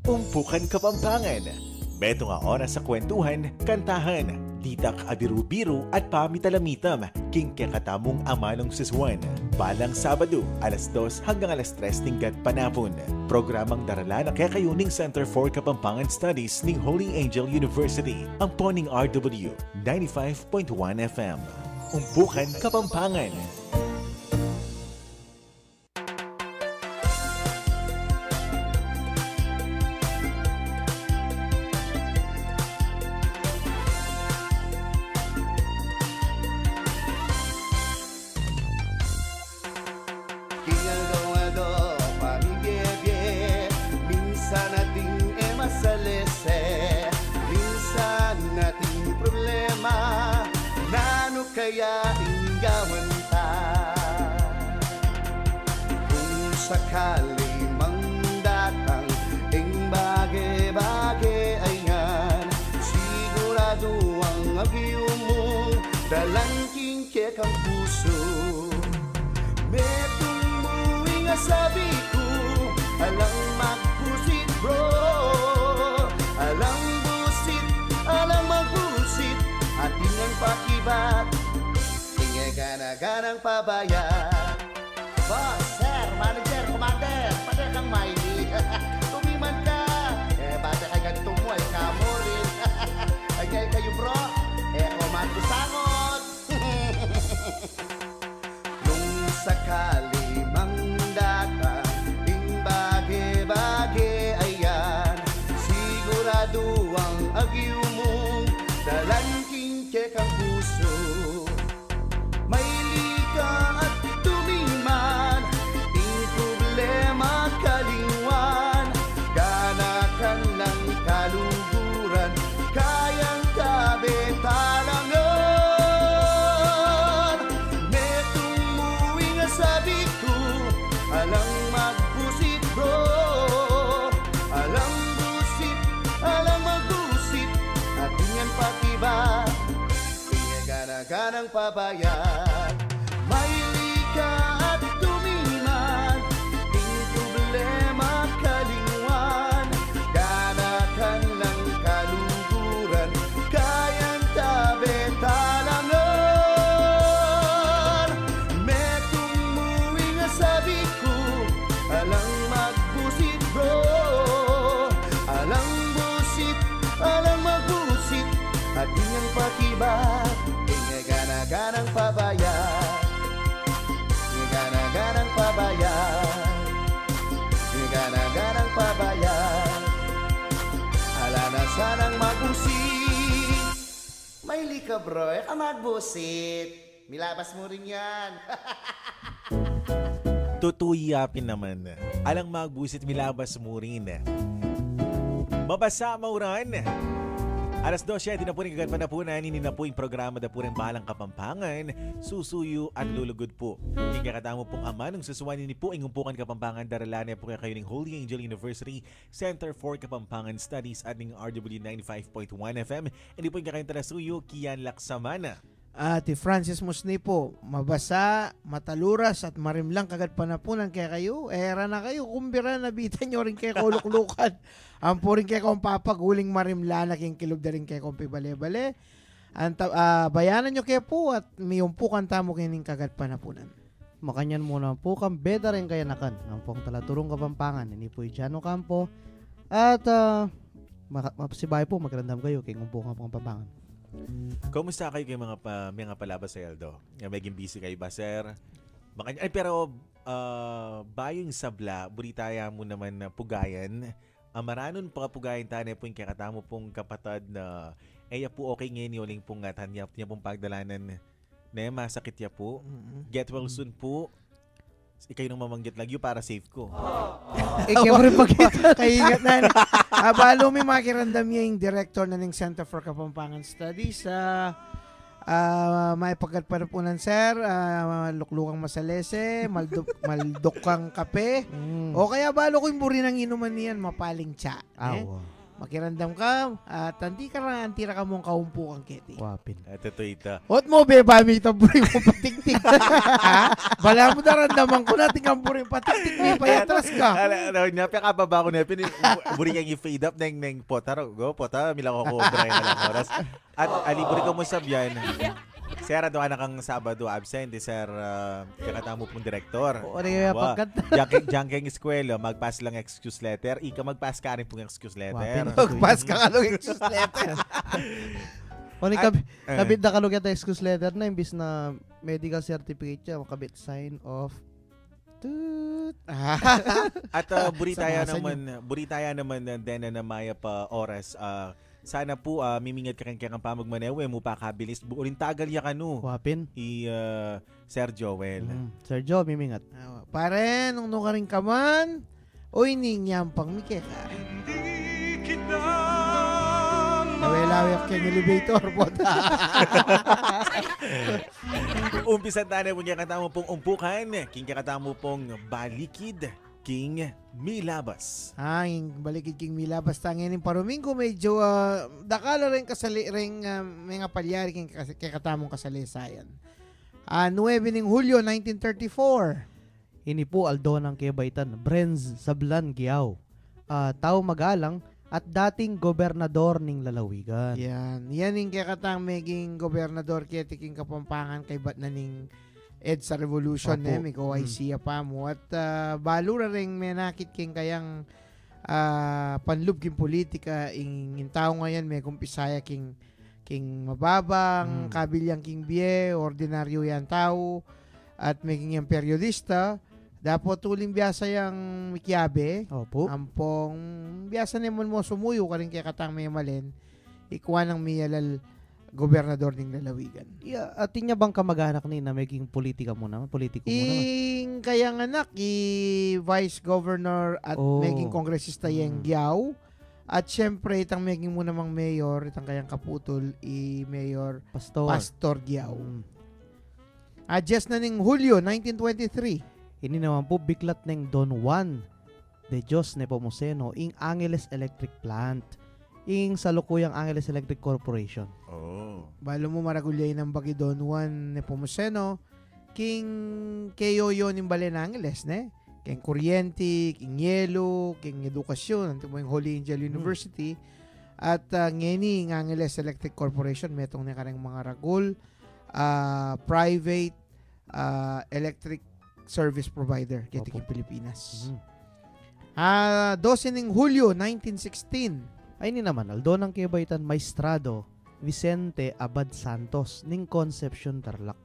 Umpukan Kapampangan. Beto nga oras sa kwentuhan, kantahan, ditak abiru-biru at pamitalamitam, king kakatamong amanong siswan. Balang Sabado, alas 2 hanggang alas 3 tingkat panapon. Programang darala ng Kakayuning Center for Kapampangan Studies ng Holy Angel University, ang Poning RW 95.1 FM. Umpukan Kapampangan. Kaya inggawan ta kung sakali mang datang ing bage-bage ayan, sigurado ang agyo mo dalangking kekang puso. Metong muwi nga sabi ko alang magpusit bro, alang busit, alang magpusit ating ang pakibat gana-ganang pabayad. Boss, sir, manager, commander, pada kang maili. Tumiman ka. Bata kay ganito mo, ay kamo rin. Ay kayo bro, komando sangot. Nung sakali mang datang ing bage-bage ayan, sigurado ang agyo mo dalangking kekang puso. Ganang pabayad, maili ka at tumiman, ting problema kalingwan, ganakan ng kaluguran, kayang tabi talangan. Metong muwi nga sabi ko, alang magbusit bro, alang busit, alang magbusit, at inyang pakibat. Ganang pabayad, ganang pabayad, ganang pabayad. Ala na sanang magbusit. Maili ka bro, ka magbusit. Milabas mo rin yan. Tutuyapin naman. Alang magbusit, milabas mo rin. Mabasa mauran. Alas 12, na po rin kagat panapunan, hindi na po yung programa na po rin Balang Kapampangan, susuyo at lulugod po. Kikakatamo pong ama ng susuwanin ni po ang Umpukan Kapampangan, daralanya po kayo ng Holy Angel University Center for Kapampangan Studies at ng RW 95.1 FM. Hindi po yung kakayong tarasuyo, Kian Laksamana. Ati Francis Musni po, mabasa, mataluras at marimlang kagat panapunan kaya kayo. Era na kayo, kumbira na bitan nyo rin kayo kauluklukan. Ang po rin kayo kong papaguling marimlana king kilog na rin kayo kong pibale-bale. Bayanan nyo kayo po at may umpukan tamo kining kagat panapunan. Makanyan muna po kang beda rin kaya nakan. Ang pong talaturong Kapampangan. Ini po Jano Campo. At mapasibay po magandam kayo kay umpukan Kapampangan. Kumusta kayo kay mga palabas sa Eldo? Maging busy kayo ba, sir? Ay, pero bayong sabla, buritaya mo naman na pugayan. Maranon pa pugayan tayo po yung kakatamo pong kapatad na po okay ngayon yung pong tanyap niya pong pagdalanan na masakit niya po. Get well soon po. Ikaw nang mamanggit lagi para safe ko. Ikaw rin pagkita. Kaingat na. Balo may makirandam niya yung director na ng Center for Kapampangan Studies. May pagkatpanapunan sir, luklukang masalese, maldok kang kape. O kaya balo ko yung buri ng inuman niyan, mapaling tsa. Makirandam ka, at hindi ka rin antira ka mong kaumpukan keti. Wapin. Ito to ita. Ot mo, be, bami taburin mo patiktik. Bala mo narandaman ko natin ang burin patiktik, may payatras ka. Ano, napakababa ko na buri kang i-fade up neng potaro. Go, pota, milang ako obray na lang oras. At aliburi ko mo sabyan. Sir, ano ka na kang Sabado absent, sir, kakatamo pong direktor. O, ano yung pagkat? Diyan eskwela, mag-pass lang excuse letter. Ika mag-pass ka rin pong excuse letter. Magpas ka kalong excuse letter. O, kabit na kalugyan tayo excuse letter na, imbis na medical certificate siya, makabit sign of At buritaya naman din na maya pa oras. Sana po mimingat ka rin kang pamagmanewe mo pa kabilis. Buurin tagal ya kanu. Wapin. Sir Joel. Sir Joe, mimingat. Pare, nung ka rin ka man, o ininyam pang mikeka. Nawelawak kang elevator po. Umpisan tayo po niya katamo pong umpukan. King katamo pong balikid. King Milabas. Ang balikid king Milabas tangin ng Paruminggo medyo dakala rin kasali ring mga palyari king katamong kasalisayan. 9 ning Hulyo 1934. Ini po Aldo ng Kebaitan, Brenz Sablan Giaw. Tao magalang at dating gobernador ning Lalawigan. Yan yung kakatang maging gobernador kaya tiking Kapampangan kay bat na ning EDSA Revolution may KOIC pa mo at balo ra ring may nakit king kayang panlub king politika ing tao ngayon may kumpisaya king mababang kabilyang king biye ordinaryo yan tao at making yung periodista dapat tuling biyasa yung mikiabe ampong biyasa naman mo sumuyo ka rin kaya katang may malin ikuha ng miyalal gobernador ng Lalawigan. At niya bang kamag-anak ni na maging politiko muna? Ing kayang anak, vice governor at maging kongresista yung Giaw. At syempre, itang maging muna mang mayor, itang kayang kaputol, mayor Pastor Giaw. Just na ning Hulyo, 1923. Ini naman po biklat ng Don Juan de Dios Nepomuceno ing Angeles Electric Plant. Ing salukuyang Angeles Electric Corporation. Balo mo maragulyay ng bagi Don Juan Nepomuceno, king keyoyo ng Balen Angeles, ne? King kuryente, king yelo, king edukasyon, anto mo yung Holy Angel University, at ngeni ng Angeles Electric Corporation, metong na karang mga ragul, private electric service provider, kaya tiking Pilipinas. 12 ng Hulyo, 1916, ay ni naman, Aldo ng Kebaitan Maestrado, Vicente Abad Santos, ning Concepcion Tarlac.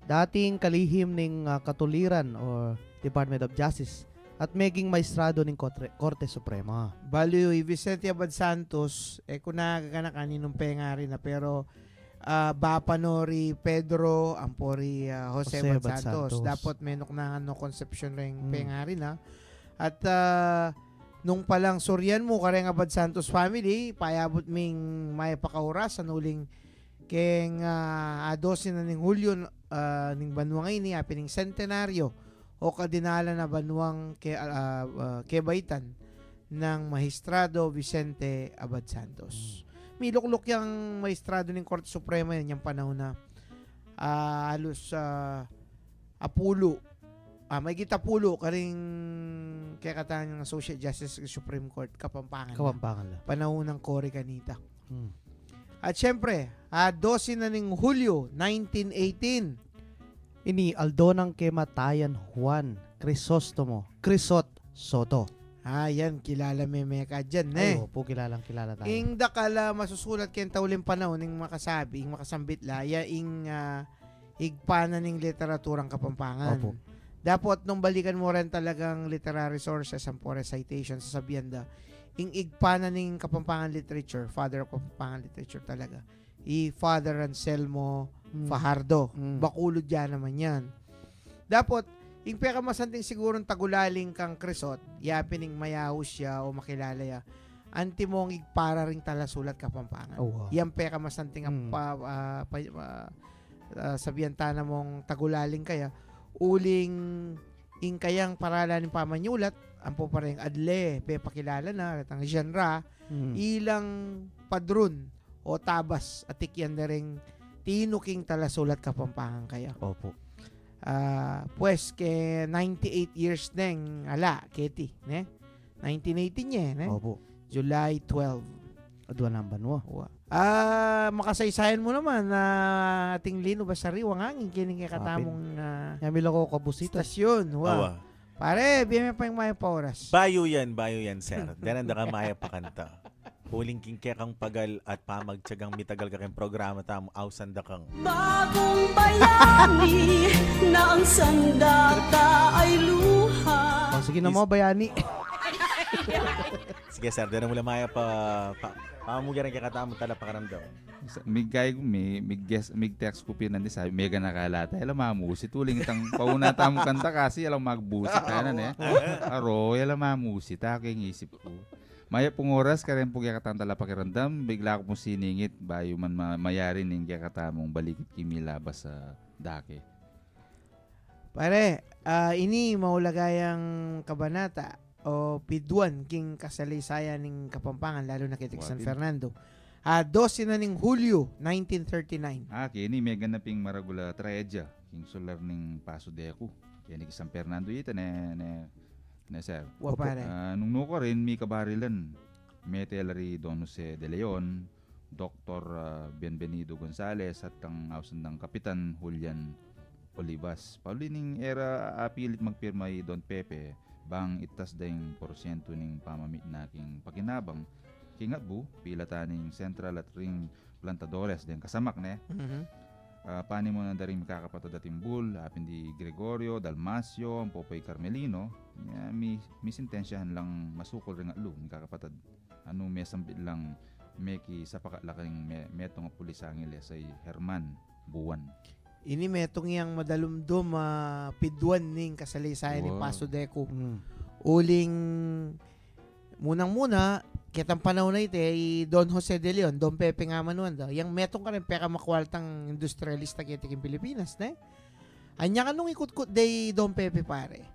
Dating kalihim ning Katuliran o Department of Justice at maging maestrado ning Korte Suprema. Baliw, Vicente Abad Santos, kung nakakana kaninong pengari na pero Bapanori Pedro Ampori Jose Abad Santos. Dapat menok na Concepcion ring pengari na. At nung palang suryan mo kareng Abad Santos family, payabot ming may pakaoras sa nuling keng 12 na ning Hulyo ning banwang ini apining centenaryo o kadinala na banwang Kebaitan ng Maestrado Vicente Abad Santos. Miluklok yung Maestrado ng Korte Suprema yan yung panahon na halos Apulo may gitapulo karing kaya katang Associate Justice Supreme Court Kapampangan lang. Panahon ng Cory Canita. At syempre, 12 na ning Hulyo 1918. Ini Aldo ng Kematayan Juan Crisostomo Crisot Soto. Yan, kilala meka dyan, Ay, po, kilala tayo. Ing dakala masusulat kayong tauling panahon ning makasabi, ing makasambit la, ing igpana ning literaturang Kapampangan. Opo. Dapat nung balikan mo rin talagang literary sources ang pore citations sa sabienda, ing igpana ning Kapampangan literature, father of Kapampangan literature talaga. Father Anselmo Fajardo. Bakulod yan naman yan. Dapat, ing pekamasanting sigurong tagulaling kang Crisot, yapining mayahos siya o makilala ya, anti mong igpara ring talasulat Kapampangan. Yan pekamasanting sabihan tana mong tagulaling kaya, uling ing kayang paralan ng pamanyulat, ampo pa rin adle, be pakilala na, katang genre, ilang padrun o tabas at tikyan na rin tinuking talasulat Kapampangan kayo. Opo. Pues, ke 98 years neng, Keti, ne? 1918 niya, ne? Opo. July 12. Adwa namban mo. Makasaysayan mo naman na ating lino ba sa riwang hangin kining katamong Yamila ko kabusita. istasyon. Awa. Pare, biyame pa yung maya pa oras. Bayo yan, sir. Gananda ka maya pakanta. Huling kingke kang pagal at pamagtsagang mitagal ka kang programa tamo awsanda kang. Bagong bayani na ang sandata ay luha. Sige na mo, bayani. Sige, sir. Dala mula maya pamugaran kaya katamo tala pakaramdaw. Mig text ko pinandi sabi mega nakalata alam mamusit tuling itang pauna tamo kanta kasi alam magbusit kanan aro alam mamusit aking isip ko maya pong oras karen po kaya katang tala pakiramdam bigla ko mo siningit bayo man mayari ning kaya katamong balikit kimilabas sa dake. Pare, ini maulagayang kabanata o Pidwan king kasalisayan ning Kapampangan lalo na kay San Fernando. 12 na ning Hulyo 1939. Kini may ganaping maragula trahedya king solar ning Paso de Acu. Kini San Fernando ito na sir. Pare. Nung nuko rin may kabarilan. Metelari Don Jose de Leon, Dr. Bienvenido Gonzales at ang ausandang Kapitan Julian Olivas. Paulining era apilit magpirmay Don Pepe bang itas dayong porsyento ning pamamit na king pakinabang kingat bu pila taning Central at Ring Plantadores din kasamak ne. Pani mo na daring makakapatod at Timbul, apin di Gregorio, Dalmasio, ang Popoy Carmelino, mi sintensyahan lang masukol rin at lu, makakapatad. Ano may sambit lang meki sa pakalaking metong pulis Angeles ay Herman Buwan. Ini metong yang madalumdum Pidwan ning kasalisayan ni Paso de Acu. Uling munang-muna kitang panahon na ito Don Jose de Leon, Don Pepe nga manuan daw. Yang metong ka rin peka makwaltang industrialista kitiking Pilipinas, ne? Anya ka nung ikut-kut day Don Pepe pare.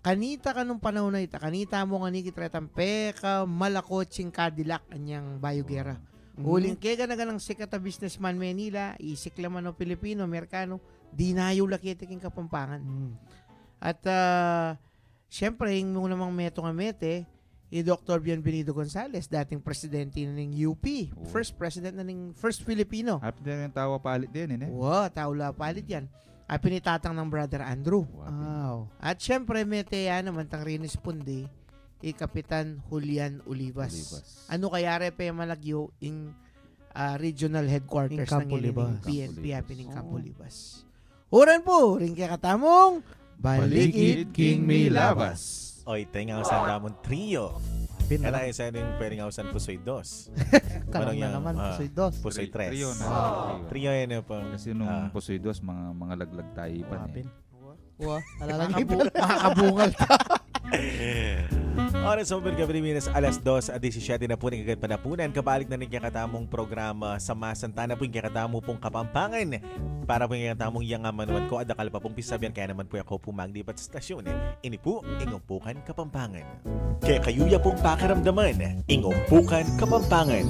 Kanita ka nung panahon na ito, kanita mo nga ni kitretang peka malakotsing Cadillac anyang Bayogera. Uling kega na ganang sikat na businessman Manila, isik laman o Pilipino, Amerikano, dinayo lakitiking Kapampangan. At syempre, yung namang meto nga mete, Dr. Bienvenido Gonzales, dating presidente ng UP. First president na ng first Filipino. Happy din yung tawa palit din, eh? Tawa palit yan. Pinitatang ng brother Andrew. Wow. At syempre, mete yan naman tang rinisponde, Kapitan Julian Olivas. Ano kaya repe malagyo in regional headquarters ng PNP happening Campo Olivas. Uran po, rin kaya katamong Balikid King Milabas. Oy, tenga usan damon trio. Kaya isa yung pwedeng usan Pusoy 2. Kanang na naman, Pusoy 2. Pusoy 3. Trio na. Trio yan po. Kasi nung Pusoy 2, mga laglag tayo pa eh. Makakabungal ka. Oras sa Uber Pilipinas, alas 2:17 na po ng agad panapunan. Kabalik na rin katamong programa sa Masanta na po yung kakatamo pong Kapampangan. Para po yung kakatamong yang manuan ko, adakal pa pong pisabyan. Kaya naman po ako pumaglipat sa stasyon. Ini po, Ingumpukan Kapampangan. Kaya kayuya pong pakiramdaman, Ingumpukan Kapampangan.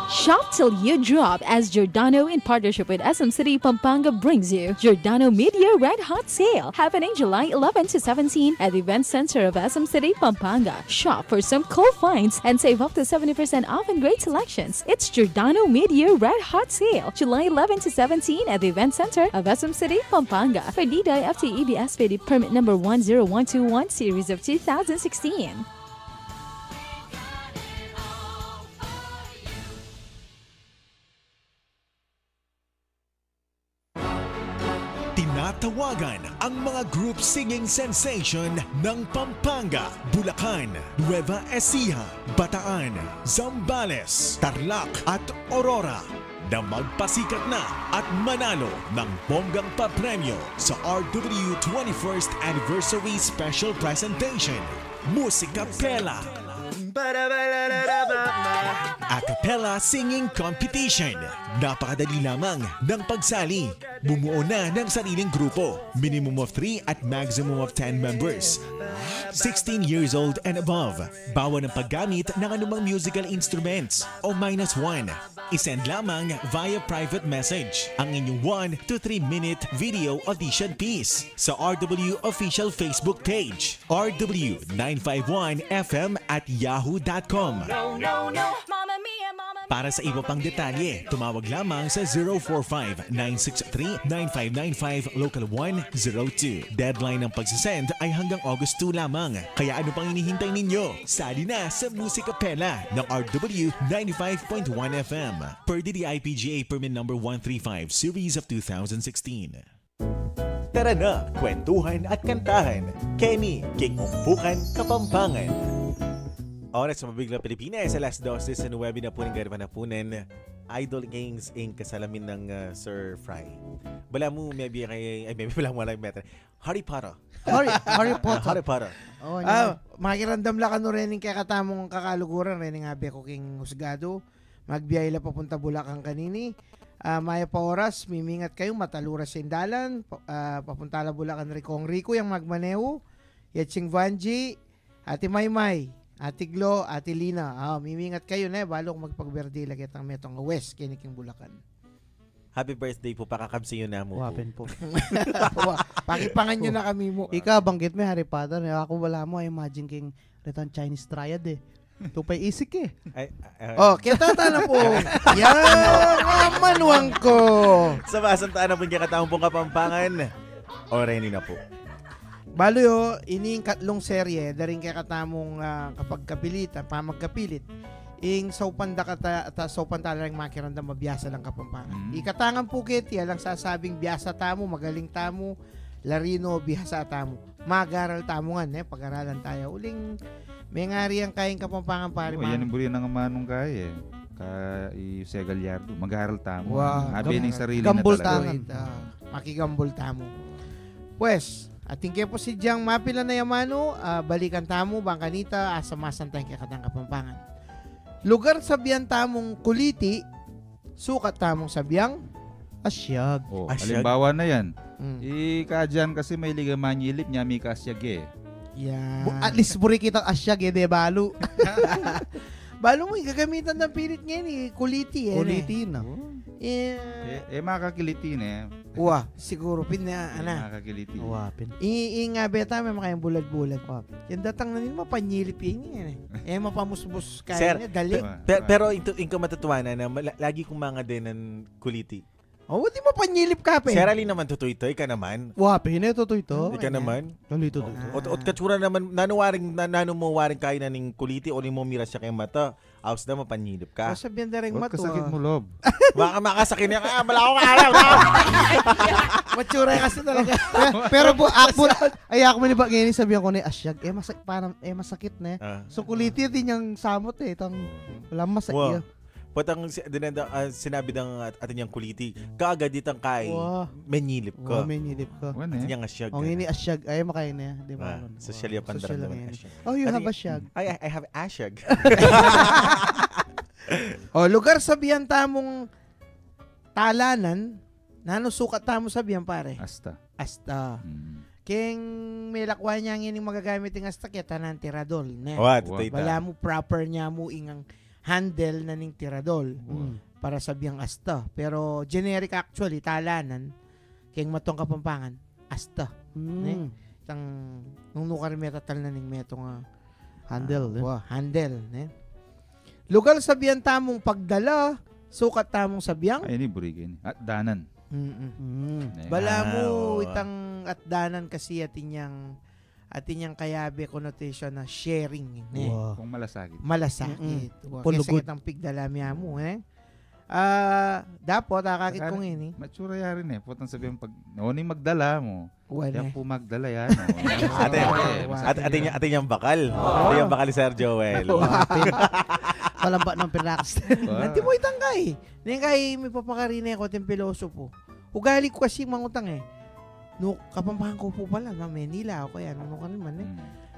Shop till you drop as Giordano in partnership with SM City Pampanga brings you Giordano Media Red Hot Sale happening July 11 to 17 at the Event Center of SM City Pampanga. Shop for some cool finds and save up to 70% off in great selections. It's Giordano Media Red Hot Sale July 11 to 17 at the Event Center of SM City Pampanga for DDI FTEB SPD permit number 10121 series of 2016. Tinatawagan ang mga group singing sensation ng Pampanga, Bulacan, Nueva Ecija, Bataan, Zambales, Tarlac at Aurora na magpasikat na at manalo ng bonggang papremyo sa RW 21st Anniversary Special Presentation. Musika Pela. A cappella singing competition. Napakadali lamang ng pagsali. Bumuo na ng sariling grupo. Minimum of 3 at maximum of 10 members. 16 years old and above. Bawal ng paggamit ng anumang musical instruments o -1. Isend lamang via private message ang inyong 1 to 3 minute video audition piece sa RW official Facebook page rw951fm@yahoo.com. Para sa iba pang detalye, tumawag lamang sa 045-963-9595 Local 102. Deadline ng pagsisend ay hanggang August 2 lamang. Kaya ano pang inihintay ninyo? Sali na sa Music Capella ng RW 95.1 FM per DTI-PGA Permit Number 135 Series of 2016. Tara na, kwentuhan at kantahan. Kenny, King Umpukan, Kapampangan. Oras sa Mabiglang Pilipinas, alas 12 sa 9 na po ng Garapanapunan. Idol Kings Inc. kasalamin ng Sir Fry. Bala mo, maybe wala mo lang meter. Harry Potter. Harry Potter. Harry Potter. Oh, Makirandam lang ano rin yung kakatamong kakaluguran rin nga be ko king husgado. Magbiyay la papunta Bulacan kanini. Maya pa oras, mimingat kayo, mataluras sa Indalan. Papunta la Bulacan Ricong Rico, yung magmaneho. Yatsing Vanji, Ate Maymay. Ate Glo, Ate Lina, mimingat kayo na balong magpagberdi lagi ang metong West kiniking Bulacan. Happy birthday po, pakakabsiyo na mo Wapen po. Pakipangan nyo na kami mo. Ika, banggit mo Harry Potter. Ako wala mo, imagine king return Chinese triad eh. Tupay isik eh. Kita na po. Yan, manuang ko. Sa basantaan na po yung kataong pong Kapampangan. Ready na po. Balo yo, ining katlong serye, daring kay katamong kapag kapilit, pamagkapilit, ing saupanda saupantala lang makiranda mabiyasa lang Kapampangan. Ikatangan pukit, yan lang sasabing biyasa tamo, magaling tamo, larino, biyasa tamo. Mag-aral tamo nga, pag-aralan tayo. Uling, may ngari ang kaing Kapampangan pare. Yan ang buri ng manong kaya eh. Jose Gallardo, mag-aaral tamo. Wow. Habi ng sarili Gambol na talaga. Makigambol tamo. Pues, ating kepo si Diang mapila na yamano, balikan tamo, bangkanita, asa masantay kay katang Kapampangan. Lugar sa biyang tamong kuliti, sukat tamong sabiyang Asyag. Asyag. Halimbawa na yan. Mm. Kadyan kasi may ligamanyilip niya, may kasyag eh. Yan. At least buri kitang asyag eh, de balo. Balo mo, gagamitan ng pilit ngayon kuliti Kuliti na. Makakiliti na eh. Wah, siguro ana. Makakiliti. Wapin. Nga beta may makayang bulad-bulad. Yan datang na nila mapanyilip yan. Mapamusbus kaya Sir, niya, dali. Pero inko matutuwanan na lagi kong mga din ng kuliti. Di mapanyilip ka pa. Sir Ali naman tutoy-toy ka naman. Wapin ito ito. Ika naman. Kalito to. Ot katsura naman nanuwaring kain na ning kuliti o ni mo mira siya kay mata. Aos na mapanyilip ka. Sabihan na rin Huwag mato. kasakit mo lob. Baka makasakin niya. Bala akong alam. Matsura kasi talaga. Pero po ako man ba ngayon sabihan ko ni asyag masakit na eh. So kuliti din yung samot eh. Wala masakit. Patang sinabi ng atin yung kuliti, kaagad ditang kay menyilip ko. Menyilip ko. Atin yung asyag. Ang ini asyag ay makain na, di ba? Social yung pandaran naman asyag. Oh, you have asyag. I have asyag. Lugar sabihan tamong talanan, nanusukat tamo sabihan pare. Asta. King may lakwa niya ang ining magagamit ng asta kita ng tiradol. Wala mo proper niya mo ingang handle na ning tiradol para sabihang asta. Pero generic actually, talanan, kayong matong Kapampangan, asta. Nung nukar metatal na ning metong handle. Handle. Lugar sabihan tamong pagdala, sukat tamong sabihang. Ay, ini burigin. At danan. Bala mo itang at danan kasi atin yung kayabe connotation na sharing. Kung malasakit. Malasakit. Kasi kitang pigdalami mo. Dapat, akakit kong ini. Matsura yarin eh. Putang sabihin pag nauning magdala mo. Yan po magdala yan. Atin yung bakal. Atin yung bakal ni Sir Joel. Palamba ng pinakas. Nanti mo itangkay. Nengkay may papakarina ako ating pilosopo. Ugali ko kasi mangutang eh. No, Kapampangan ko po pala na Manila ako kaya ano ka naman eh.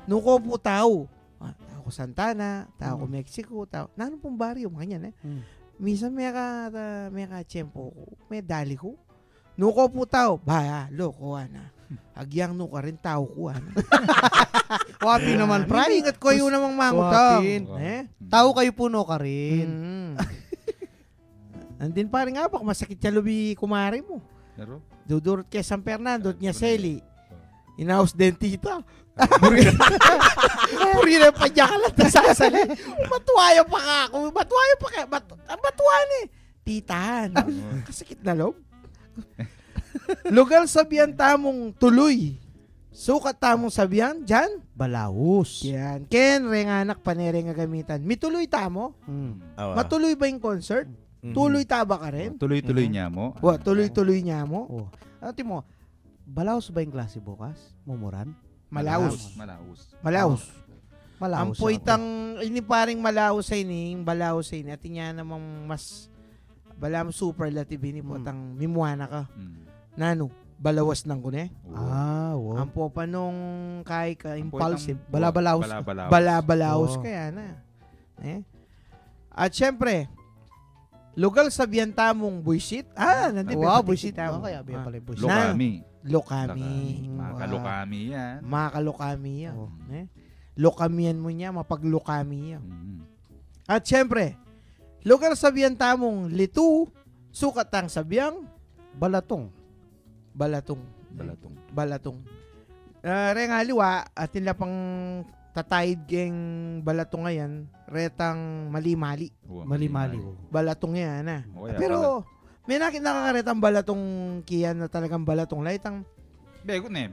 No ko po tao. Ako ko Santana, tao ko Mexico, nanon pong baryo, ganyan Minsan may ka tiyempo ko, may dali ko. Nuko po tao, loko, Agyang nuka rin tao ko, Wapi naman, pre. Ingat ko yung namang mangutang. Wapin. Tao kayo puno ka rin. Andin pa rin nga ba, masakit siya lubi kumari mo. Pero, Dudurot kay San Fernando, niya Seli. Inaos dentita. Puri na pa niya ka lang nasasali. Matuwayo pa ka ako. Matuwayo ni. Titahan. Kasakit na loob. Lugar sabihan tamong tuloy. Sukat tamong sabihan, dyan. Balaos. Yan. Ken, renganak, panere nga gamitan. Mituloy tamo? Matuloy ba yung concert? Tuloy taba ka rin? tuloy-tuloy niya mo. Tuloy-tuloy niya mo? Ano mo? Balaos ba yung klase bukas? Mumuran? Malaos. Malaos. Ang poitang, ini paring malaos sa ini, balaos sa ini, at niya namang mas, balam superlative ini po, tang mimuana ka. Nano, balawas ng kune. Wow. Ang po pa nung kay ka impulsive. Balabalaos. Balabalaos kaya na. At syempre, lugal sabihan tamong buisit. Nandito. Wow, buisit. Kaya biya pala buisit. Lokami. Makalokami yan. Makalokami yan. Lokamian mo niya, mapaglokami yan. At syempre, lugar sabihan tamong litu, sukat ang sabiyang Balatong. Rengaliwa, at nila pang tatayid keng balatong ngayon, retang mali-mali. Mali-mali. Balatong yan, Pero, may nakakaretang balatong kiyan na talagang balatong laitang. Begot na.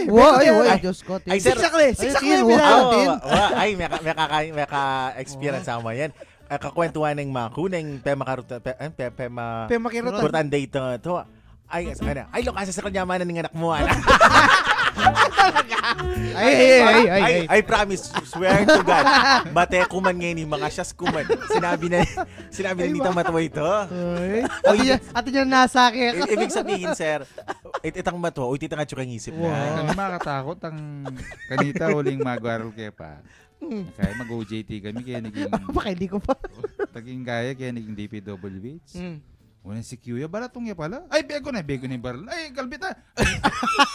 Wow, Diyos ko. Ay, sir. Siksak natin. Ay, may ka-experience ako yan. Kakwentuhan ng mga kuneng Pemakirutan. Kurtan date to. Ay, lokasa sa kanya man ng anak mo, I promise, swear to God. Bate kuman ngayon mga siyas kuman. Sinabi na dito matuwa ito. Ate niya nasakit. Ibig sabihin, sir, itang matuwa, titang at yung isip na. Kami makatakot ang kanita huling mag-aral kaya pa. Kaya mag-OJT kami kaya naging... Baka hindi ko pa. Taging kaya naging DPWH. Una si Kuya, balatong niya pala. Ay, bego na yung barrel. Ay, kalbita.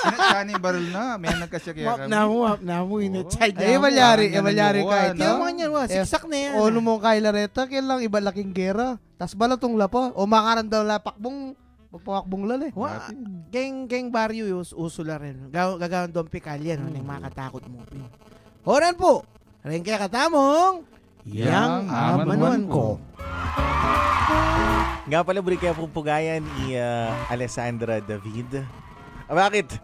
Inatsahan yung barrel na. May nagkasya kaya kami. Map na mo, inatsahan Ay, malyari kahit. Yung mga niyan, siksak na yan. O, mo kay Lareta, kailang iba laking gera. Tas balatong lapo. O, makarandaw lapakbong, magpakakbong lala Geng baryo uso la rin. Gagawin doon pikalyan, yung makatakot mo. Horan po, rin kaya katamong, yang amanuan ko. Nga pala, buri kaya pong pugayan ni Alessandra David. Bakit?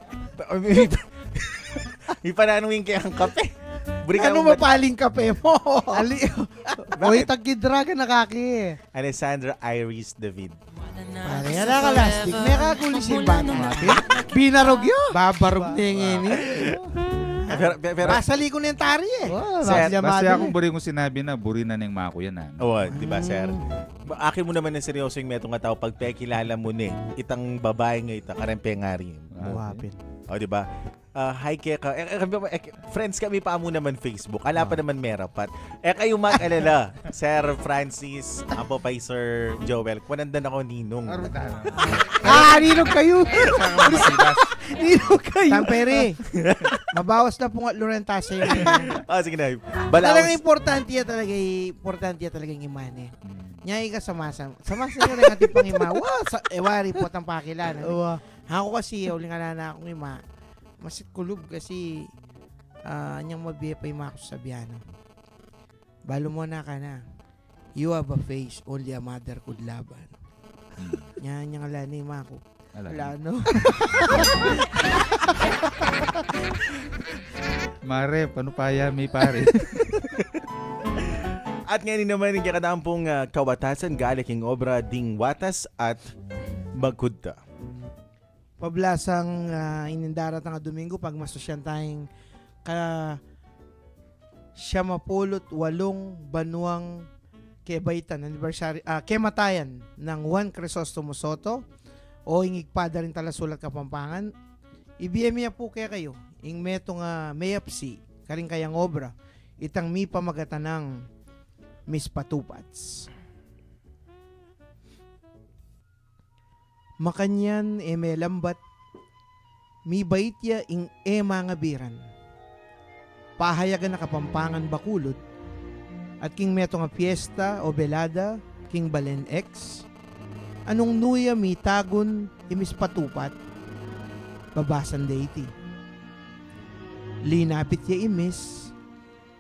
Ipananungin kaya ang kape. Ano mapaling kape mo? Uy, tagkidraga na kaki. Alessandra Iris David. Pare nga nakalastik. May kakulisin ba natin? Binarog yun. Babarog na yung ini. Pero pasali ko na yung tari Sir, basta akong buri kong sinabi na buri na ng mako yan. Oo, di ba, sir? Akin mo naman ng seryoso yung metong nga tao pag kilala mo ni itang babae nga ita karempe nga rin. Buhapin. O, di ba? Hi Keka. Friends kami pa mo naman Facebook. Ala pa naman merapat. Kayo mag-alala. Sir Francis, apo pa Sir Joel. Kunandan ako ninong. Ninong kayo. Ninong kayo. Tampere. Mabawas na po nga Lorentasa yun. Sige na. Talagang importante talaga yung imane. Nyay ka samasan nyo rin ating pang-ima. Ewari po ang pakilala. Ako kasi, uling alala akong ima. Masit kulub kasi niyang mabiya pa yung mga sabihan. Balo mo na ka na. You have a face, only a mother could laban. Niyang alala yung mga ko. Wala, no? Mare, paano pa may pare? At ngayon naman yung kakadampong kawatasan galaking obra ding watas at magkudta. Pablasang inindarat nga Domingo pag masosyan tayong siyamapulot 8 banuang kebaitan anniversary kematayan ng Juan Crisostomo Soto o ingigpada rin talasulat Kapampangan. Ibiyemiya po kaya kayo ing meto nga mayapsi karing kayang obra itang mi pamagatanang Miss Patupats. Makanyan may lambat, mi baitya ing mga biran. Pahayagan na kapampangan bakulod, at king meto nga fiesta o belada, king balen X, anong nuya mi tagon imis patupat, babasan deiti. Linapit ya imis,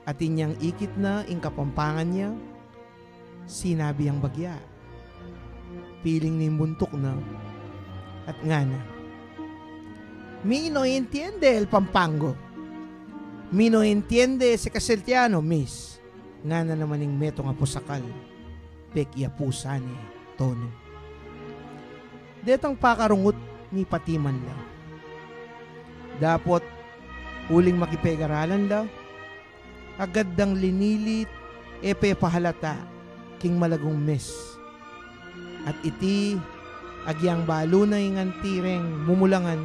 at inyang ikit na ing kapampangan niya, sinabi ang bagya. Piling ni buntok na, at nga na. Mi no entiende el Pampango. Mi no entiende si Castellano, miss. Nga na naman ing meto nga pusakal. Pekya pusane, tono. Detang pakarungot ni patiman la. Dapot, uling makipegaralan la. Agad dang linilit, epe pahalata, king malagong miss. At iti, agyang balo na ingan tireng mumulangan,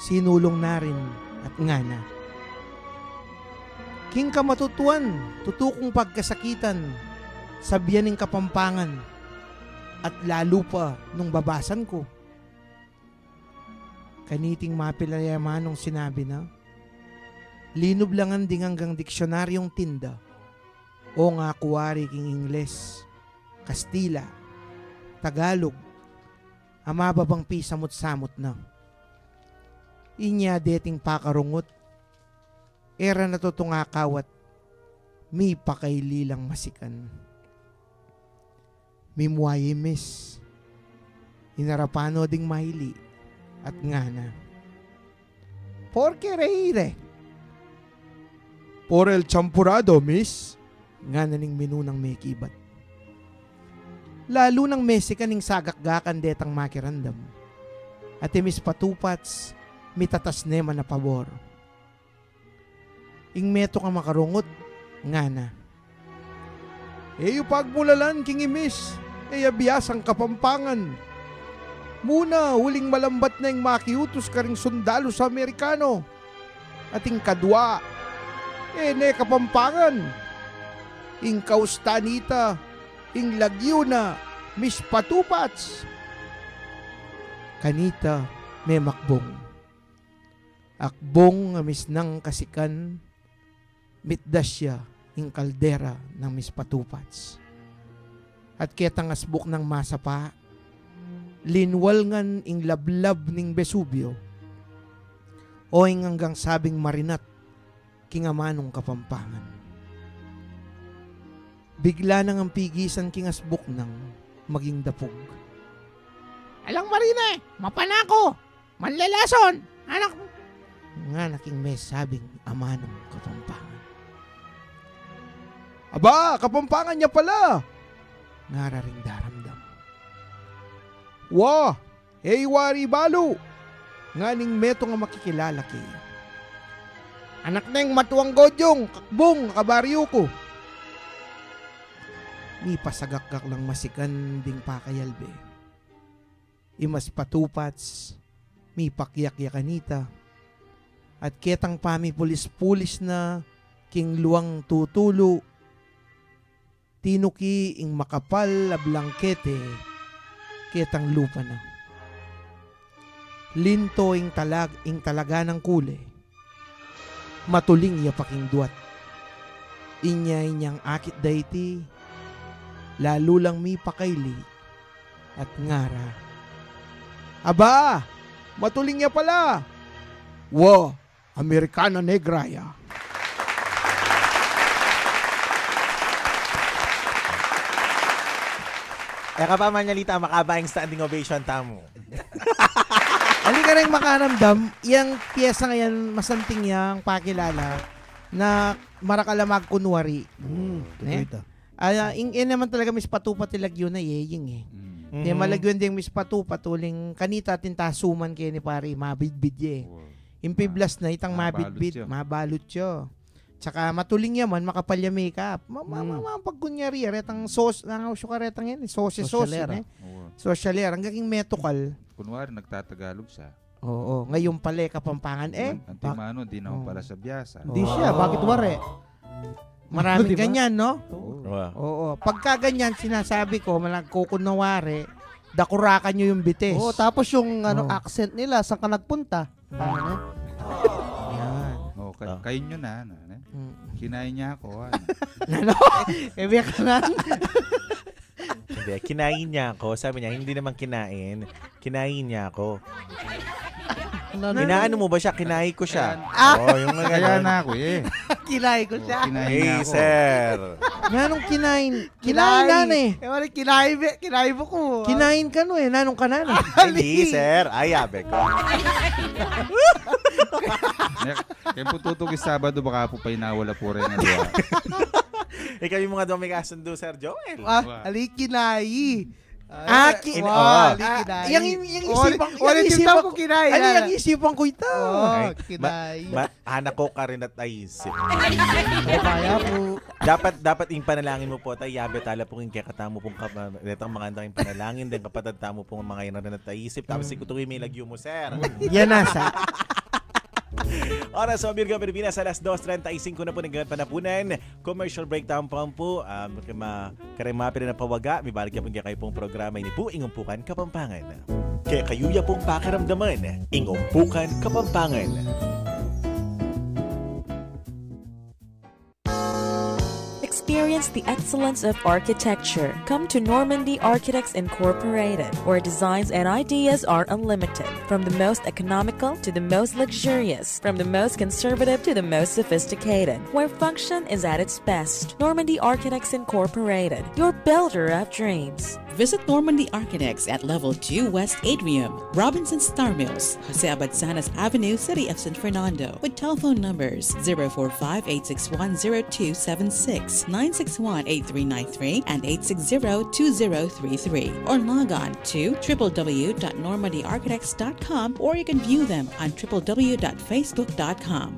sinulong na rin at nga na. King kamatutuan, tutukong pagkasakitan, sabyaning kapampangan, at lalo pa nung babasan ko. Kaniting mapilayamanong sinabi na, linob langan ding hanggang diksyonaryong tinda, o nga kuwari king Ingles, Kastila, Tagalog, amababang pisamot-samot na. Inya deting pakarungot, era natutungakawat, mi pakaililang masikan. Mimuaye miss, inarapano ding mahili, at nga na. Porke reire? Por el champurado, miss, nga na ning minunang may kibat. Lalo ng Mexican ning sagakgakan detang makirandam. At imis patupats, mitatas nema na pabor. Ing meto ka makarungot, nga na. Eyo pagmulalan king imis, abiyasang kapampangan. Muna, huling malambat na ing makiutos ka ring sundalo sa Amerikano. At ing kadwa, ne kapampangan. Ing kaustanita, ing lagyo na, Miss Patupats. Kanita, may makbong. Akbong nga Miss nang kasikan, mitdas siya ing kaldera ng Miss Patupats. At ketang asbuk ng masapa, linwal ngan ing lablab ning Vesubio, o ing hanggang sabing marinat, kingamanong kapampangan. Bigla nang ang pigisan king asbuk nang maging dapog. Alang marina, mapanako, manlalason, anak mo. Nga naking may sabing amanong kapampangan. Aba, kapampangan niya pala. Ngara ring daramdam. Wah, wari balo. Nga ning meto nga makikilala kayo. Anak neng matuang godyong, kakbong, kabaryo ko. Ni pasagakgak lang masikan ding pakayalbe. Imas patupats, mi pakyak-yakanita. At ketang pami pulis-pulis na king luwang tutulo. Tinuki ing makapal a blangkete, ketang lupa na. Linto ing talaga ng kule. Matuling iya paking duat. Inyang akit dayti, lalo lang mi pakaili at ngara. Aba, matuling niya pala. Wo, Amerikana Negraya. Ka pa manyalita, makabaing standing ovation tamo. Ali ka rin makaramdam, yung piyesa ngayon masanting yang pakilala na marakalamag kunwari. Ito. Ing naman talaga Miss Patupat ilagyo na yeying eh. Malagyon din Miss Patupat uling kanita tintasuman kaya ni pari mabidbid eh. Impiblas na itang mabidbid, mabalot siya. Tsaka matuling yaman, makapalya makeup. Pagkunyari, retang sauce, nangausyo ka retang yan, sauce. Socialera. Hanggang metokal. Kunwari, nagtatagalog siya. Oo, ngayon pala Kapampangan Antimano, di naman pala sa biyasa. Hindi siya, bakit wari? Maraming Diba? ganyan, no? Wow. Oo. Pagka ganyan, sinasabi ko, kukunawari, dakurakan nyo yung bitis. Oo, tapos yung Oo. accent nila, saan ka nagpunta? Yan. Oh, kayo nyo na. Kinain niya ako. Ano? Biyak ka na. Hindi, kinain niya ako. Sabi niya, hindi naman kinain. Kinain niya ako. Inaano mo ba siya? Kinain ko siya. Yung mga Kaya ganun. na ako Kinay ko siya. Kinain niya Hey, ako. sir. Nanong kinain? Kinain na eh. Wala, kinain mo ko. Kinain ka no eh. Nanong ka na Hindi, sir. Ay, abe ko. Kaya po tutugis Sabado, baka po pa inawala po rin. Ikaw yung mga dumi kasundo, Sir Joel. Ali, kinai. Yung isipan ko kinai. Ano yung isipan ko ito? Kinai. Anak ko ka rin at naisip. Kaya po. dapat yung panalangin mo po, yabe tala pong yung kakatamo pong itong mga andang yung panalangin, din kapatagtamo pong mga yan na naisip. Tapos ikutuwi may lagyo mo, sir. Yan nasa. Oras sa Virgo Pilipinas, alas 2:35 na po ng panapunan. Commercial breakdown pa po. Karimapin na pawaga. May balik po kayo pong programa ni po Ingumpukan Kapampangan. Kaya kayuya pong pakiramdaman. Ingumpukan Kapampangan. Experience the excellence of architecture. Come to Normandy Architects Incorporated, where designs and ideas are unlimited. From the most economical to the most luxurious, from the most conservative to the most sophisticated, where function is at its best. Normandy Architects Incorporated, your builder of dreams. Visit Normandy Architects at Level 2 West Atrium, Robinson Star Mills, Jose Abadsanas Avenue, City of San Fernando, with telephone numbers 045-861-0276, 961-8393, and 860-2033, or log on to www.normandyarchitects.com, or you can view them on www.facebook.com.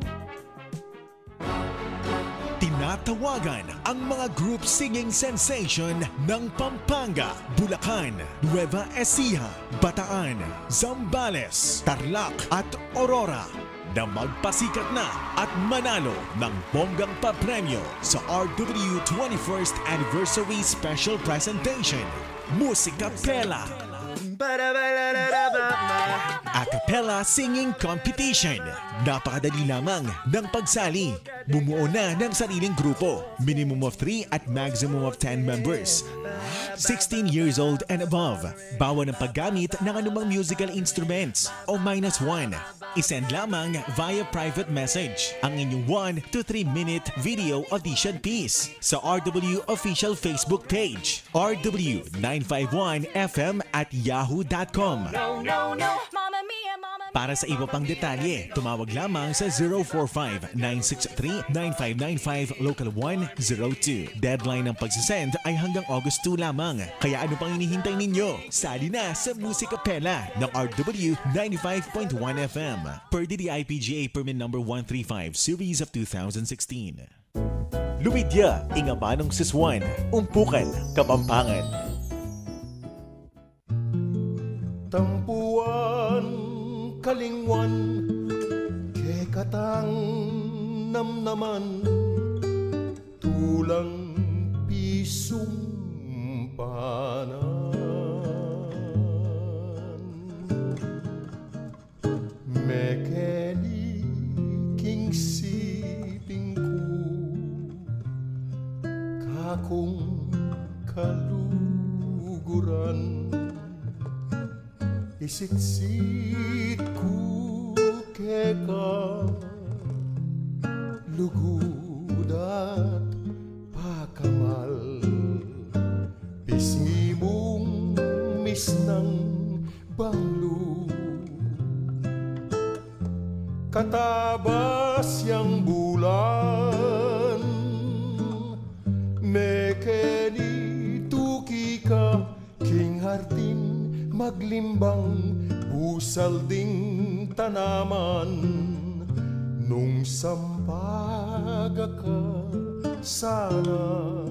Tinatawagan ang mga group singing sensation ng Pampanga, Bulacan, Nueva Ecija, Bataan, Zambales, Tarlac at Aurora na magpasikat na at manalo ng bonggang papremyo sa RW 21st Anniversary Special Presentation, Musika Pela. Acapella Singing Competition. Napakadali lamang ng pagsali. Bumuo na ng sariling grupo. Minimum of 3 at maximum of 10 members. 16 years old and above. Bawal ng paggamit ng anumang musical instruments o -1. Isend lamang via private message ang inyong 1 to 3 minute video audition piece sa RW official Facebook page, rw951fm@yahoo.com. Para sa iba pang detalye, tumawag lamang sa 045-963-9595 Local 102. Deadline ng pagsisend ay hanggang August 2 lamang. Kaya ano pang hinihintay ninyo? Sali na sa Musika Pela ng RW 95.1 FM per DDIPGA Permit number 135 Series of 2016. Luwidya, Ingamanong Siswan, Umpukan, Kapampangan. Tampuan kalingwan ke katang namnaman tulang pisong panan mekeni king siping ku kakung kaluguran isitsit ku keka lugudat pakamal pisngi mong misnang banglu katabas yang bulan mekeni tuki ka king hartin maglimbang busal ding tanaman nung sampaga ka sana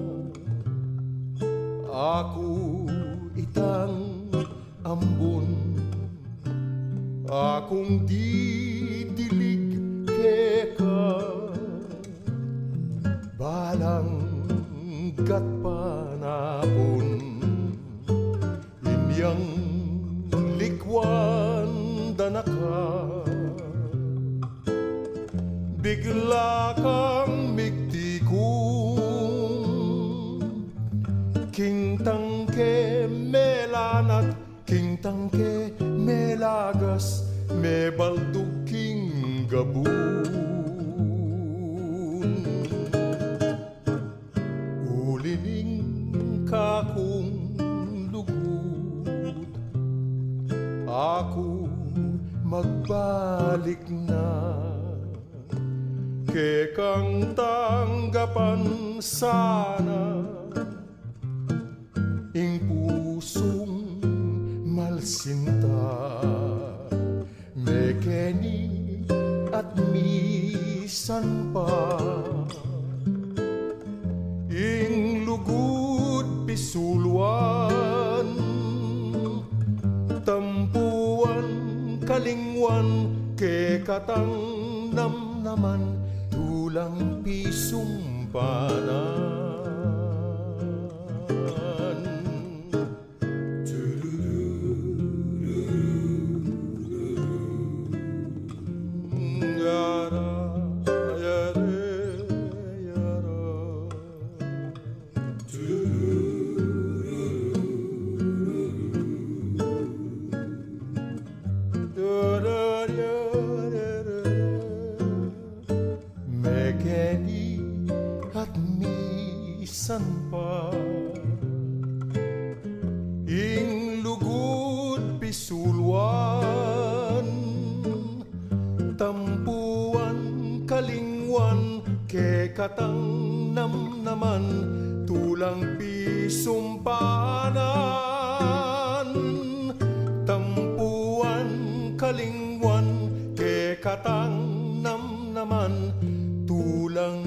ako itang ambon akong didilig keka balang gat panapon inyang likwan danaka bigla kang migtikong king tangke melanat king tangke melagas me baldug king gabun ulining kakong lugod ako magbalik na kekang tanggapan sana ing pusong malsinta mekeni at misan pa ing lugod pisulwan tampuan kalingwan kekatang namnaman tulang pisumpanan pa ing lugod pisulwan tampuan kalingwan kekatang namnaman tulang pisumpanan tampuan kalingwan kekatang namnaman tulang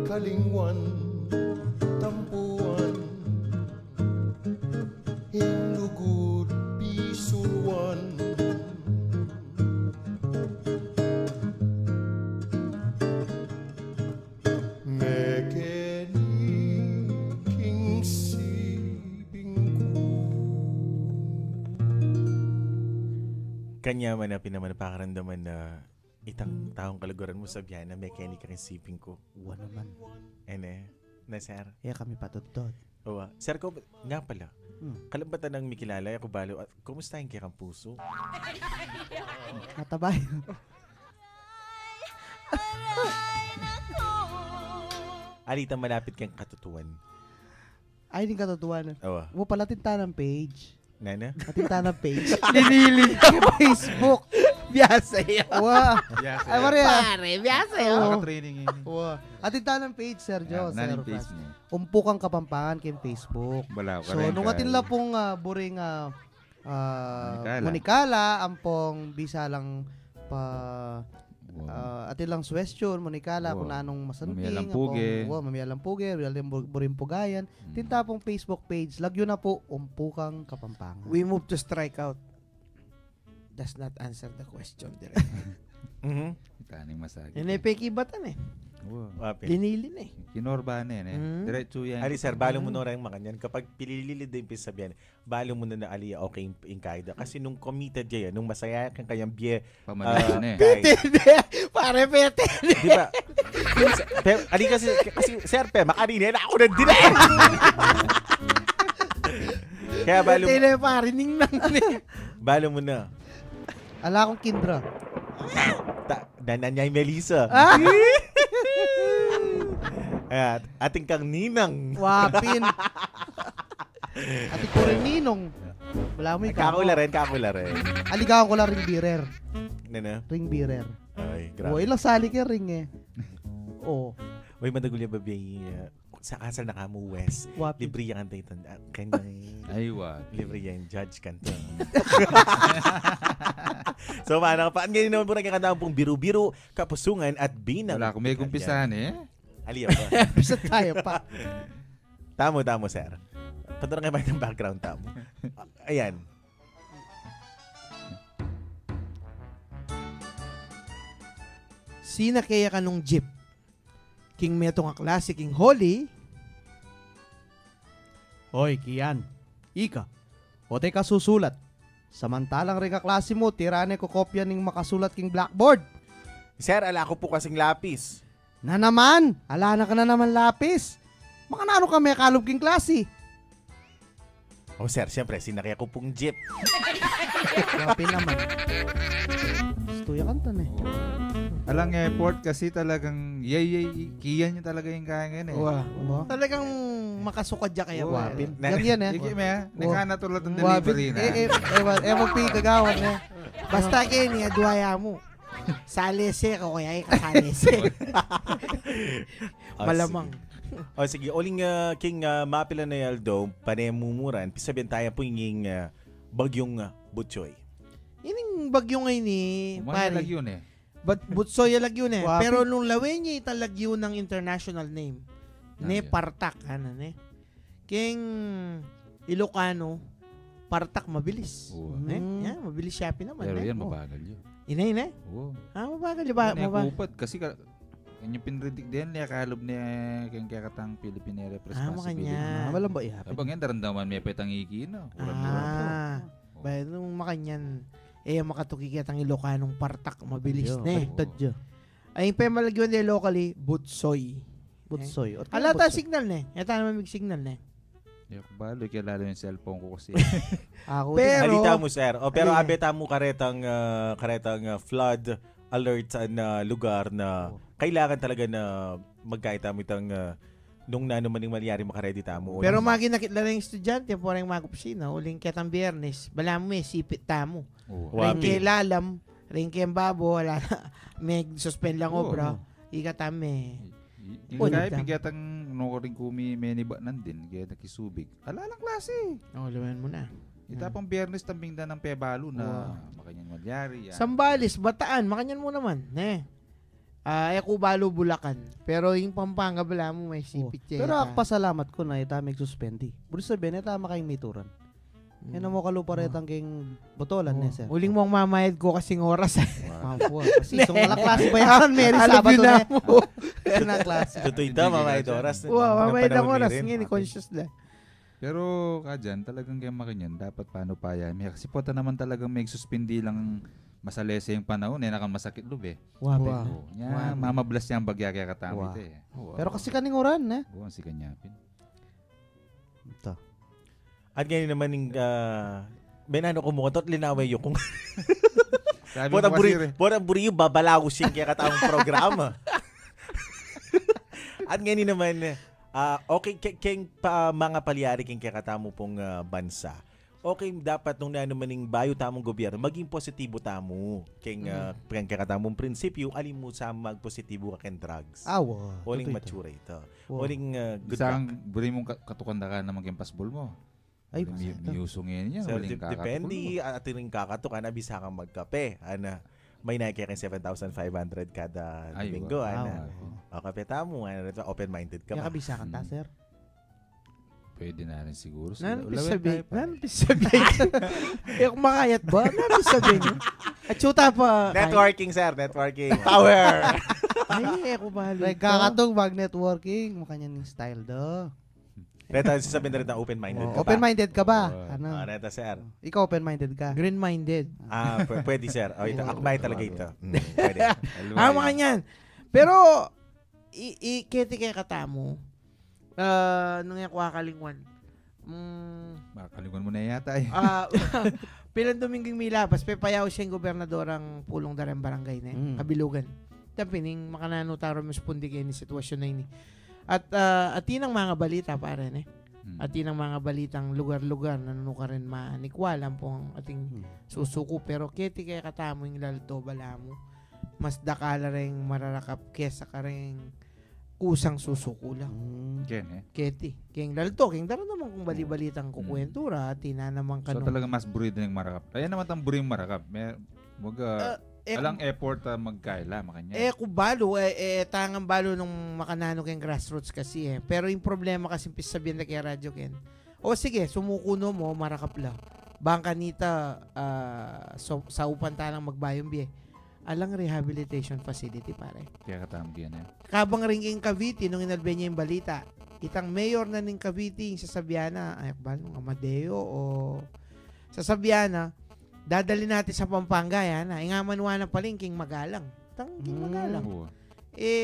kalingwan tampuan hinlugod pisulwan mekeni king sibingku kanya man na pinamanapakarandam na itang taong kaluguran mo sa biyahe na mechanic ang siping ko. Uwa naman. Na sir. Kaya kami patutod. Uwa. Sir ko, nga pala. Kalambatan ng mikilala, ako balo. Kumusta yung kikang puso? Matabay. Alita, malapit kang katutuan. Ay, hindi katutuan. Uwa. Uwa pala tinta ng page. Nana? Atinta ng page. Linili sa Facebook. Biyasa yun. Wow. Ay, Maria. Pare, biyasa yun. Training yun. Wow. Atinta ng page, Sergio. Naning page niya. Umpukang Kapampangan kayong Facebook. Bala, so, nung atinla pong buring Monicala, ampong bisa lang pa atilang question, Monicala, kung anong masanting. Mamiyalang puge, buring pugayan. Tinta pong Facebook page. Lagyo na po, Umpukang Kapampangan. We move to strikeout. Does not answer the question directly. Taning masagi. Peki batan Linilin Kinorba na diretso yan. Ali sir, balo mo na rin makanyan. Kapag pilililid din sabihan, balo mo na ali okay yung kaida. Kasi nung committed yan, nung masaya kang kayang biye. Pamalaan Pare, pete. Di ba? Ali kasi sir, makaninin ako na din kaya balo mo. Pete parining lang. Balo mo na. Ala akong Kindra. Nananyay Melissa. Ating kang ninang. Wapin. Ating ko rin ninong. Wala mo ikaw. Kakula rin. Aligawan ko lang ring bearer. Nana? Ring bearer. Ay, grabe. Ilang sali ka ring eh. Oo. Uy, madagulya ba biya sa kasal na kamo West. Wapi. Libre yan kanta ito. Kanyang Ay, what? libre yan judge kanta. So paano pa? Ngayon naman po nagkakandaan pong biru-biru, kapusungan at binang. Wala, kung may kumpisahan eh. Aliya pa. Bisa tayo pa. Tamo, sir. Patunang kayo ng background, tamo. Ayan. Sina kaya ka nung jeep? King meto nga klase, King Holy. Hoy, Kian. Ika. O ka susulat. Samantalang rin kaklase mo, tirane ko kopya ning makasulat king blackboard. Sir, ala ko po kasing lapis. Na naman! Ala na ka na naman lapis. Makanano ka may kalob king klase. Oh, sir, siyempre, sinakya ko pong jeep. Wapi naman. Stuya kanta na eh. Alang effort kasi talagang kiyan niya talaga yung kaya ngayon eh. Wow. Talagang makasukad ya kaya. Wapin. Na- Yan eh. Iki me, nakana tulad ng Wapin. delivery na. Ewan pi kagawan eh. Basta kayo niya, duwaya mo. Salese ko kaya kasalese. Malamang. O sige, uling king mapila na yaldo, panemumuran, pisabihan tayo po yung bagyong butchoy. Yun yung bagyo ngayon ni Umanya pare. lang yun eh. Butsoy lag yun eh. Wapi. Pero nung lawin niya italag yun ng international name. Ne Ano yan? Partak. Ano ne? King Ilocano, Partak mabilis. Oo. Yan, mabilis Shopee naman. Pero yan, Oh. mabagal yun. Ina. Oo. Mabagal. Ano yung Mabagal. kupad? Kasi kanyang pinredict din niya kalob niya kayang kakatang Philippine responsibility. makanya. Walang ba ihapin? Abang yan, darandaman may petang ikina. Ba, nung makanyan, makatukikit ang Ilocanong Partak, mabilis na eh. Baliktad dyan. Ay, pa malagyan din locally, Butsoy. Butsoy. Alata signal na eh. Ito naman may signal na eh. Yung balo, kaya lalo yung cellphone ko kasi. Ako Pero- Halita mo, sir. O, pero Alin? abeta mo karetang flood alert na lugar na kailangan talaga na magkaita mo itang nung naano maning malyari makaredita mo. Pero maginakit lang yung estudyante po rin mga opisina. Uling kitang biyernes. Bala mo sipit tamo. Oo. Ring Wapi. kay lalam. Ring kay babo. Wala na. May suspend lang Oo. obra. Ikatame. Yung kaya Ulit lang. pigatang nukuring kumi meniba nandin, kaya nakisubig. Alalang klase. Lumayan mo na. Itapang biyernes tambing na ng pebalo na makanyan malyari. Yan. Sambalis, Bataan. Makanyan mo naman. Balo, Bulacan. Pero yung Pampanga, bala mo may sipit yan. Pero ako pasalamat ko na ita may suspendi. Budi sabihin, ita makayong mituran. Yan mo kaluparetang king botolan ne sir. Uling mong mamayad ko kasing oras. Mampuan. Kasi isang wala klase bayaran, Mary Sabado na. Ito na klase. Totoo ito, mamay oras. Mamayad ang oras. Ngayon, conscious na. Pero kadyan, talagang kaya makanyan, dapat paano pa yan. Kasi po naman talagang may suspindi lang masalese yung panahon, nakan masakit lub eh. Wape. Oo. Yan, mamablas yan bagya kaya katamit Wow. eh. Pero kasi kaning oran na. Oo, si kanyapin. Ito. At ngayon naman yung benano ko mo tot linaway yung kung Sabi mo kasi Borang buri yung babalago siyang kaya kataong programa. At ngayon naman, okay, keng mga palyari keng kaya katamo pong bansa. Okay, dapat nung naman yung bayo tamong gobyerno, maging positibo tamo. Keng kaya katamong prinsipyo, alin mo sa magpositibo ka ken drugs. Awa. Huling mature ito. Wow. Huling good isang luck. buri mong katukanda ka na maging pasbol mo. Ay, miyusungin niya. So, Waling depende at rin kakatukan, abisa kang magkape. Ana, may naikaya 7,500 kada Ay, linggo. wow. Ana. O, kape tamo. Open-minded ka ba? Nakabisa ka ta, sir. Pwede na rin siguro. Nanpis sabihin. Kung makayat ba? Nanpis sabihin. At syuta pa. Networking, sir. Networking. Power! Ay, ako balo. Like, kakatong mag networking, makanya ning style do. Reta, sasabihin na rin na open-minded ka ba? Open-minded ka ba? Ano? Reta, sir. Ikaw open-minded ka? Green-minded. Pwede, sir. O, ito, akmay talaga ito. Pwede. Mga yan. Pero, kete kaya katamo, nung yung kakalingwan, Makakalingwan mo na yata eh. pilang Domingong Milapas, pepayaw siyang gobernadorang pulong darang barangay na Kabilugan. Tapining makanano taro mas pundi kayo ni sitwasyon na ini. At atinang mga balita pare ne. Atinang mga balitang lugar-lugar na ka rin manikwalan po ang ating susuko. Pero keti kaya katamo yung lalto bala mo. Mas dakala rin mararakap kesa ka rin kusang susuko lang. Ken eh. Keti. King lalto, king daro naman kung bali-balitang kukwentura, tina naman So kanong... talaga mas burido ng marakap. Ayan naman ang buring marakap. Alang effort magkaila makanya. Kung balo, tangang balo nung makanano keng grassroots kasi eh. Pero yung problema kasi sabihin na kay radyo ken. O sige, sumuko no mo, marakap lang. Bangka nita, sa upan talang magbayong biye. Alang rehabilitation facility pare. Kaya katamag yan eh. Kabang ringing Cavite, nung inalbe niya yung balita, itang mayor na ng Cavite, yung sa Sabiana, ay ba, nung Amadeo o sa Sabiana, dadali natin sa Pampanga yan, ingamanwa na palingking magalang. Tangking magalang.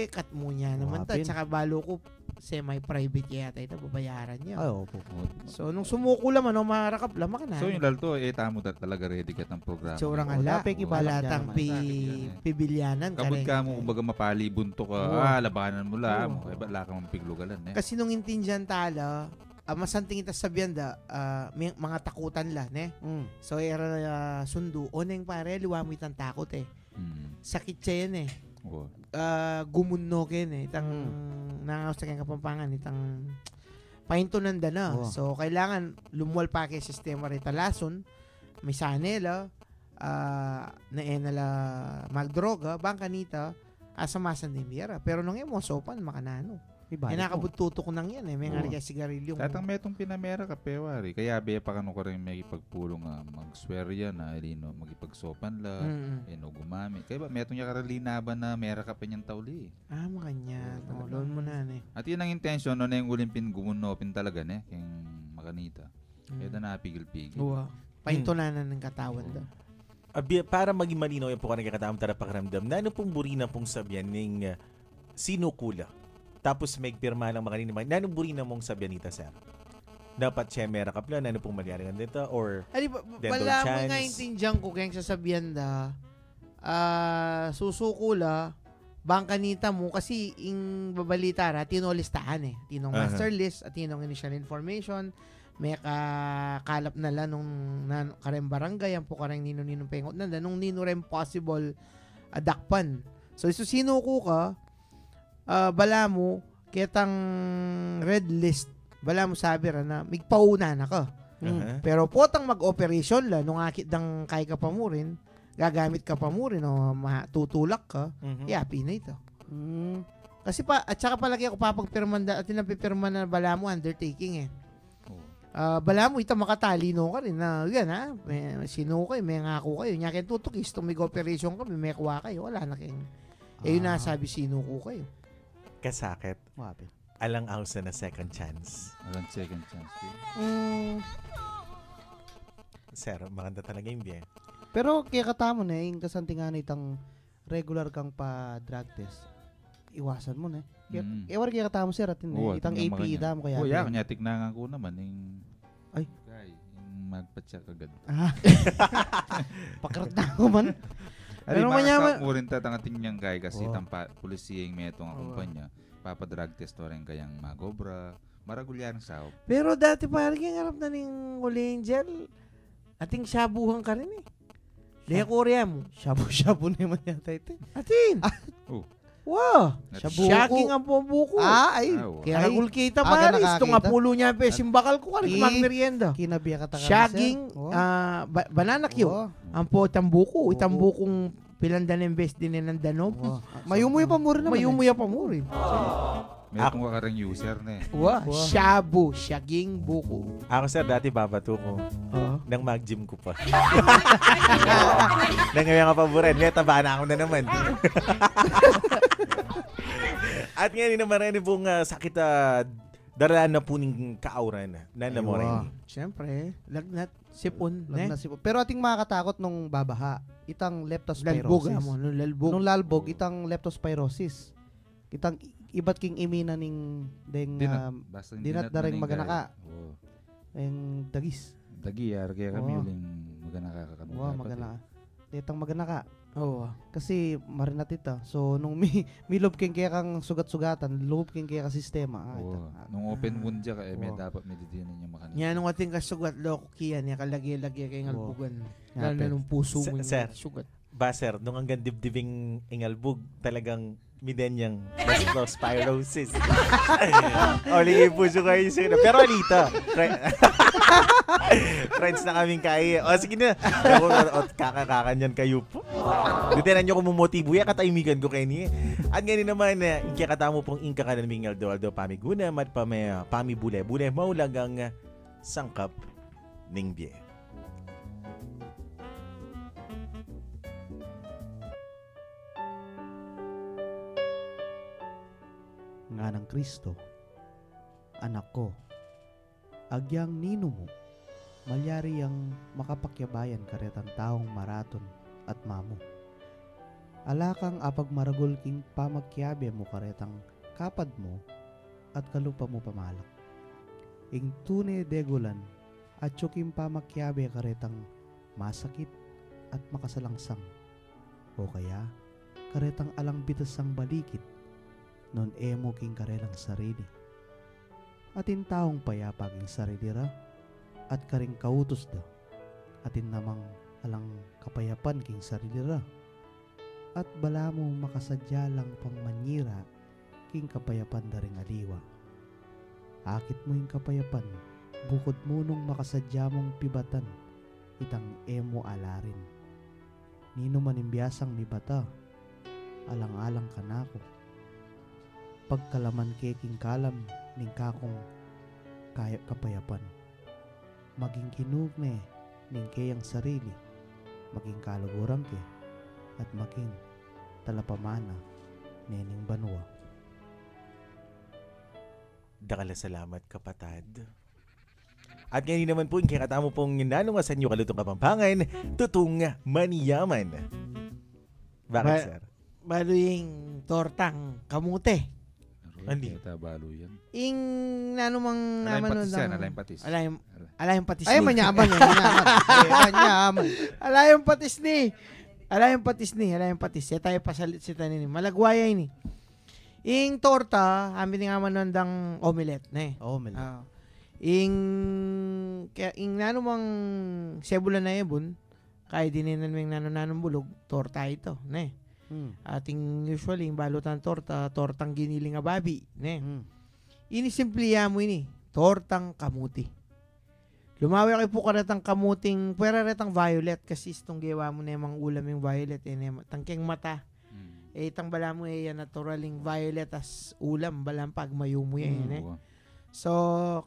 Kat mo niya naman ta, tsaka balo ko, semi-private yata ito, babayaran niya. Ay, opo. So, nung sumuko lang, marakap lang, makana. So, yung lalto, tamo talaga ready ka ng programa. So, orang ala, balatang pibilyanan. Kabut ka mo, kumbaga mapali, bunto ka, labanan mo lang, wala ka mong piglugalan. Kasi nung intindihan tala, masanting ita sabihan da, mga takutan la, ne? So, era sundo, oneng pare, liwamit ang takot eh. Sakit siya yan eh. Gumunno ken eh itang nangaos sa Kapampangan itang pahintunan da na. So kailangan lumuwal pa kay sistema rita lason may sanela na enala magdroga bangka nita asamasan din biyara pero nung emo sopan makanano nakabututok nang yan eh may nga kay sigarilyo tatang metong pinamera ka pewari kaya be pa kanu ko rin may ipagpulong mag-swear yan na lino magipagsopan la eno gumamit kaya ba metong ya karalina ba na mera ka pa niyang tawli makanya loan mo na eh at yun ang intention no na yung ulimpin gumunopin talaga ne yung makanita kaya na napigil-pigil pahintunanan ng katawan da para maging malinaw yan po ka nagkakatamang tarapakiramdam na ano pong burina pong sabihan ng sinukula tapos may pirma ng mga niniman. Nanong burina mong sabihan nita, sir? Dapat siya mera kapla, nanong pong maliaringan dito? Or wala mo nga intindihan ko kayang sasabihan da, susukula, bangka nita mo, kasi yung babalita ra, tinolistahan eh. Tinong master list at tinong initial information, may kalap na lang nung kareng barangay, ang po kareng nino-ninong pengot na, nung nino rin possible adakpan. So, isusinuko ka, bala mo kitang red list bala mo sabi ra na migpauna na ka pero potang mag-operation la nung akit dang kay ka pa mo rin gagamit ka pa mo rin o tutulak ka yapi na ito kasi pa at saka palagi ako papagpirman at pinapipirman na bala mo undertaking eh bala mo ito makatali no ka rin na yan sino kayo may ngako kayo nyakin tutukis itong mag-operation ka may kuha kayo wala na kayo yun nasabi sino ko kayo kasakit. Alang ausa na second chance. Alang second chance. Sir, maganda talaga yung biye. Pero kaya katamo na yung kasantingan itang regular kang pa drug test. Iwasan mo na. Ewan kaya katamo sir at itang AP dam kaya. Kuya, kanya tignan ko naman yung ay, yung magpatsak agad. Pakarat na ako man. Pero manya mo rin tatangating niyang kay kasi tampa pulisiyeng metong kumpanya papadrag test rin kayang magobra maragulyan sao. Pero dati parang yung harap na ning Angel ating shabuhan ka rin eh. Leha Korea mo. Shabu-shabu naman yata ito. Atin. Wow. Shaging ang buko. Kaya nagul kita paris. Itong apulo niya simbakal ko ka rin magmerienda. Kinabiya ka Shaging banana cue. Ang po tambuko. Itambukong pilanda ng best din ng danom. Mayumuya pa mo rin naman. Mayumuya pa mo rin. Meron ka karang user na eh. Shabu. Shaging buko. Ako sir, dati babato ko. Nang mag-gym ko pa. Nang ngayon ka pa buren. Ngayon taba na ako na naman. At ngayon naman rin pong sakit daralan na po ng kaauran na namorin. Siyempre, lagnat, sipon. Pero ating makakatakot nung babaha, itang leptospirosis. Nung lalbog, itang leptospirosis. Itang iba't king imina ning dinat daring maganaka. Yung dagis. Dagiyar, kaya kami uling maganaka ka kanong. Maganaka. Itang maganaka. Kasi marinat ito. So, nung may loob king kaya kang sugat-sugatan, loob king kaya ka sistema. Nung open wound dya ka, may dapat may didinan niya makanita. Yan, nung ating kasugat, loko kiyan, yan kalagi-lagi kay ngalbugan. Lalo na nung puso mo yung sugat. Baser, nung hanggang dibdibing ingalbog, talagang Midenyang leptospirosis. Oli puso kayo sino. Pero alita. Friends na kaming kaya. O sige na. Kakakakanyan kayo po. Dutinan nyo kung mumotibo yan. Katahimikan ko kayo niya. At ngayon naman, ikakatamo pong ingka ka ng Mingal Aldo pamiguna at pamibule-bule maulagang sangkap ning biye. Nga ng Kristo, anak ko, agyang nino mo, malyari ang makapakyabayan karetang taong maraton at mamo. Alakang apag maragol king pamakyabe mo karetang kapad mo at kalupa mo pamalak. Ing tune degulan at tsukim pamakyabe karetang masakit at makasalangsang. O kaya, karetang alang bitas ang balikit non emo king karelang sarili. Atin taong payapaging sarili ra, at karing kautos da, atin namang alang kapayapan king sarili ra, at bala mo makasadya lang pang manyira king kapayapan da ring aliwa. Akit mo yung kapayapan, bukod mo nung makasadya mong pibatan, itang emo alarin. Nino manimbiyasang mibata, alang-alang kanako. Pagkalaman keking kalam ning kakong kaya kapayapan. Maging kinugne ning kayang sarili, maging kaluguran ke, at maging talapamana nening banwa. Dakala salamat kapatad. At ngayon naman po, kakatamo pong nanungasan nyo kalutong Kapampangan, tutong maniyaman. Bakit, sir? Balo yung tortang kamute. Andi. Balo yan. Ing nanumang naman Alayang patis. Alayang patis Ay, ni. manyaman yan. Manyaman. Alayang patis ni. Alayang patis. Siya tayo pasalit si tanin. Malagwaya ini. Ing torta, amin nga manandang omelette ne. Omelette. Ing nanumang sebula na ebon, kaya dininan mo yung nanong bulog, torta ito, ne. Ating usually, yung balutan tortang giniling nga babi, ne. Ini simpliya mo ini, tortang kamuti. Lumawi kayo po karetang kamuting, pwera retang violet, kasi itong gawa mo na yung ulam yung violet, tangkeng mata. Itang bala mo yan naturaling violet as ulam, balang pag mayo mo yan, So,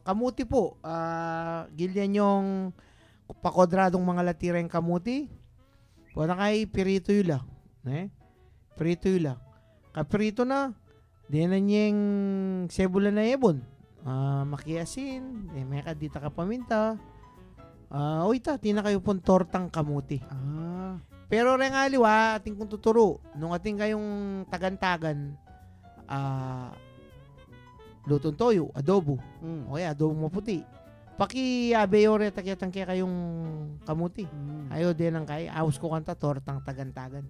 kamuti po, gilyan yung pakodradong mga latira yung kamuti. Pwede kay pirito yun lang. Prito yun lang. Kaprito na, dinan yung sebula na ebon. Makiasin, may kadita ka paminta. Tina kayo pong tortang kamuti. Pero rin aliwa, ating kong tuturo, nung ating kayong tagan-tagan, lutong toyo, adobo. Okay, adobo maputi. Paki-abeyo re takyatang kaya kayong kamuti. Ayo din ang kay awas ko kanta tortang tagan-tagan.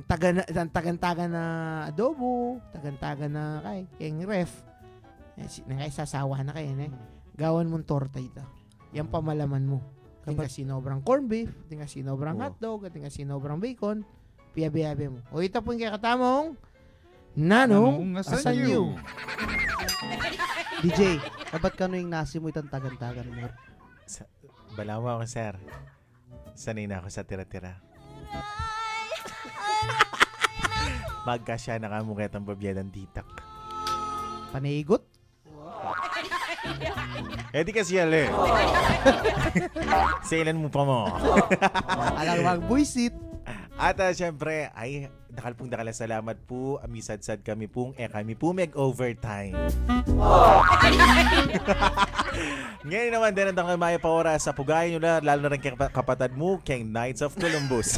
Tagan-tagan na adobo, tagan-tagan na kay keng ref. Nang kay sasawa na kay gawan mong torta ito. Yan pamalaman mo. Tingka sinobrang corned beef, tingka sinobrang hotdog, tingka sinobrang bacon, piyabe-yabe mo. O ito po yung kakatamong Nanong Asanyo. DJ, dapat ka yung nasi mo itang tagan-tagan mo. Balawa ako, sir. Sanay na ako sa tira-tira. Magkasya na ka mukha itang babyadan ditak. Panaigot? Di kasi yali. Sailan mo pa mo. Alang mag-buisit. At syempre, ay dakal salamat po. Amisad-sad kami pong kami po mag-overtime. Ngayon naman din ang maya pa oras sa pugayan nyo na, lalo na rin kay kapatid mo, kay Knights of Columbus.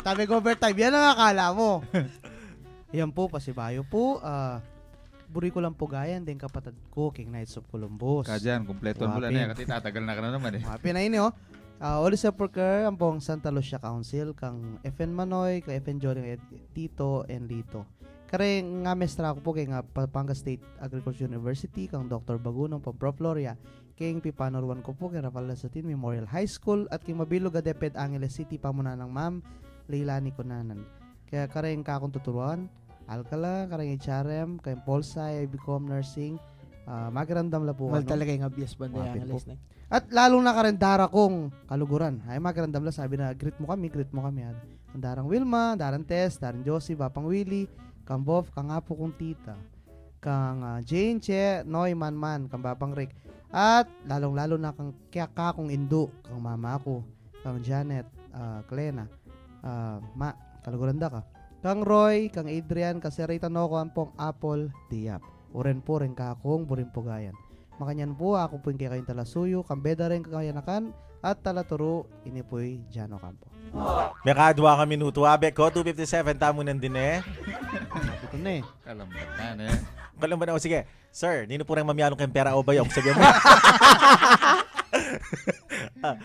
Tabi overtime, yan ang akala mo. Yan po, pasibayo po. Buri ko lang pugayan din kapatid ko, King Knights of Columbus. Kadyan, kumpleto mo lang na yan. Kasi tatagal na ka na naman eh. Happy na ini, Oli sa Porker, ang pong Santa Lucia Council, kang FN Manoy, kang FN Joring, Tito, and Lito. Kare nga mestra ko po kay nga Pampanga State Agricultural University, kang Dr. Bagunong, pang Prof. Floria, kay Pipanorwan ko po, kay Rafael Lasatin Memorial High School, at kay Mabilog Adeped Angeles City, pamunan ng Ma'am Leilani Kunanan. Kaya kare nga akong tuturuan, Alcala, karang HRM, kay Polsai, I become nursing. Magirandam la po. Mal talaga yung abiyas banda Mapit yung po. alis na. At lalong na karendara kong kaluguran. Ay magirandam la, sabi na, greet mo kami. Ang darang Wilma, darang Tess, darang Josie, Bapang Willie, kang Bob, kang apo kong tita, kang Jane, Che, Noy, Man, kang Bapang Rick. At lalong-lalo na kang kakong Indo, kang mama ko, kang Janet, Klena, kaluguran da ka. Kang Roy, kang Adrian, kang Serita Noco, ang pong Apple, Diap. Uren po rin kakong burin pugayan. Makanyan po, ako po yung kayong talasuyo, kang beda rin kakayanakan, at talaturo, ini po'y Jano Campo. May kadwa ka minuto, abe ko, 2:57, tamo nandin eh. Ito na eh. Kalamban eh. Kalamban ako, sige. Sir, nino po rin mamiyalong kayong pera o ba yung sabi mo?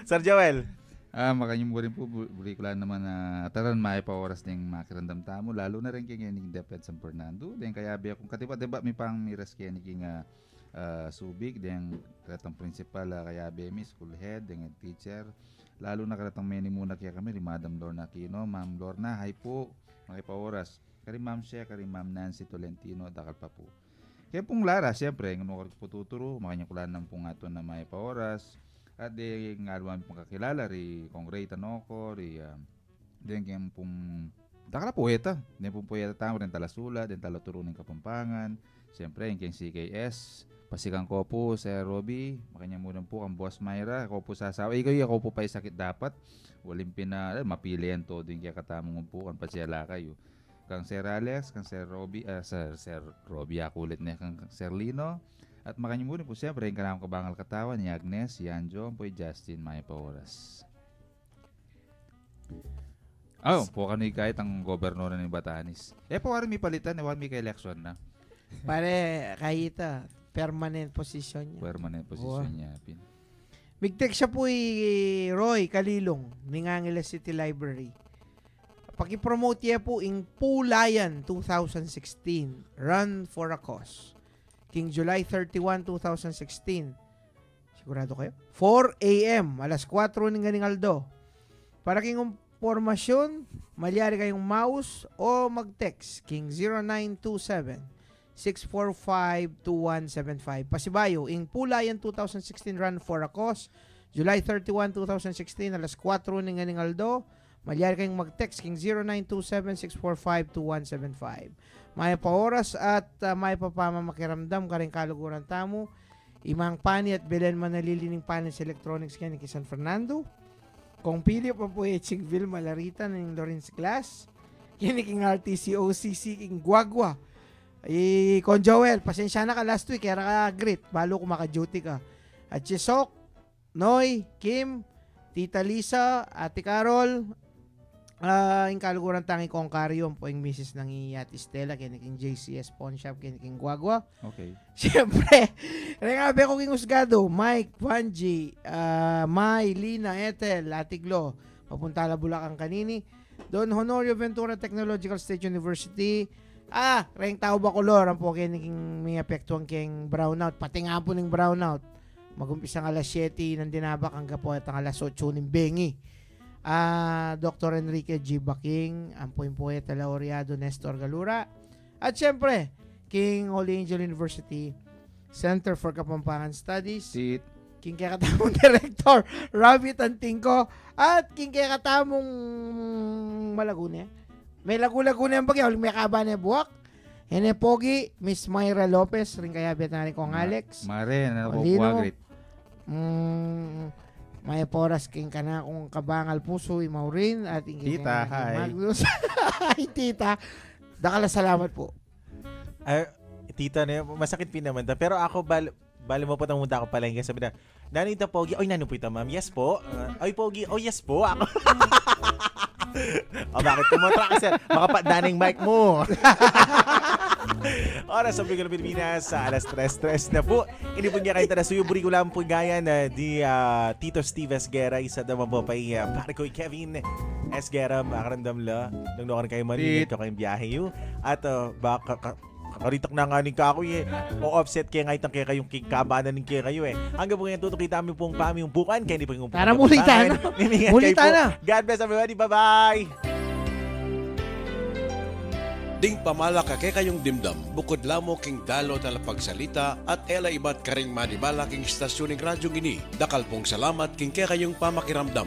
Sir Joel. Makanyang mo rin po, buli ko lang naman na taran may pa oras ng makirandam tamo, lalo na rin kaya ning Deped San Fernando. Den kaya biya kung katiba, diba may pang miras kaya ning subig, den karatang principal, kaya biya mi, school head, den teacher. Lalo na karatang meni muna kaya kami, ni Madam Lorna Aquino. Ma'am Lorna, hi po, makipa oras. Kari Ma'am Shea, kari Ma'am Nancy Tolentino, dakal pa po. Kaya pong Lara, siyempre, ng mga po tuturo, makanyang kulan ng pong ato na may pa oras. At di nga naman pong kakilala, ri Kong Ray Tanoco, ri din kayong pong dakala poeta. Din pong poeta tamo, din talasula, din talaturo ng Kapampangan. Siyempre, yung kayong CKS, Pasikang ko po, Sir Robbie, makanya muna po ang Boss Myra, ako po sasawa. Ako po pa sakit dapat. Waling mapili yan to, din kaya katamong po, kan pasyala kayo. Kang Sir Alex, kang Sir Robbie, Sir Robbie, ako ulit na, kang Sir Lino. At makanyumunin po siyempre, yung kanamang kabangal katawan ni Agnes, si Anjo, po Justin, may pa oras. Po kano'y kahit ang gobernador ng Batanes. Po warin may palitan, warin may ka-election na. Pare, kahita, permanent position niya. Permanent position niya. Bigtek siya po Roy Kalilong, ng Angeles City Library. Pakipromote niya po in Pulayan 2016, Run for a Cause. King July 31, 2016. Sigurado kayo? 4 a.m. alas 4 ng ganing aldo. Para king impormasyon, malyari kayong mouse o mag-text king 0927-645-2175. Pasibayo, ing Pulayan 2016 Run for a Cause, July 31, 2016, alas 4 ng ganing aldo. Malyari kayong mag-text king 0927-645-2175. May pa oras at may pa pamamakiramdam ka rin kaluguran tamo. Imang Pani at Belen Manalilining Panis Electronics kaya ni San Fernando. Kung pili pa po Chingville Malarita ng Lawrence Glass. Kini king RTC OCC king Guagua. Con Joel, pasensya na ka last week kaya naka-greet. Balo kung maka-duty ka. At Chisok, Noy, Kim, Tita Lisa, Ate Carol, yung kaluguran tangi kong karyo po yung misis ng Iyati Stella kiniking JCS Pawn Shop kiniking Guagua. Okay. Siyempre, rengabe ko king Usgado, Mike, Panji, Mai, Lina, Ethel, Latiglo, papunta la Bulacan kanini. Don Honorio Ventura Technological State University. Reng tao ba kolor ang po kiniking may apektuang king brownout. Pati nga po ng brownout. Mag-umpisa ng alas 7 ng dinabak hanggang po at ang alas 8 ng bengi. Dr. Enrique G. Baking, ang poeta laureado Nestor Galura, at syempre King Holy Angel University Center for Kapampangan Studies, King kakatamong Director Ravi Tantingko, at King kakatamong Malaguna. May Laguna yung bagay, may kaba na buwak. Hene Pogi, Miss Myra Lopez, rin kaya betari kong Alex. Mare, nakukuha May poras king kana kung kabangal puso Maurin at Tita, hi. Magnus. Hi, Tita. Dakala salamat po. Tita, masakit pinaman. Pero ako, bali mo po itang munta ako pala yung sabi na, Nanita Pogi, oy, nano po ito, ma'am? Yes po. Oy, Pogi, oh, yes po. Ako. Bakit kumontra ka, sir? Makapaddaning mic mo. Oras sa Bigol Pilipinas sa alas 3:03 na po. Inipon niya kayo tanasuyo. Buri ko lang po gaya na di Tito Steve Esguera. Isa naman po pa pare ko Kevin Esguera. Makarandam la. Nung noon kayo maninit ko kayong biyahe yun. At baka kakaritak na nga ning kako o offset kaya nga itang kaya kayong kabanan ng kaya kayo Hanggang po ngayon tutukita kami pong pami yung bukan. Kaya hindi po yung Tara mulita na. Mulita na. God bless everybody. Bye-bye. Ding pamalaka kay kayong dimdam, bukod lamo king dalo tala pagsalita at ela ibat karing manibala king stasyoning radyo gini. Dakal pong salamat king kay kayong pamakiramdam.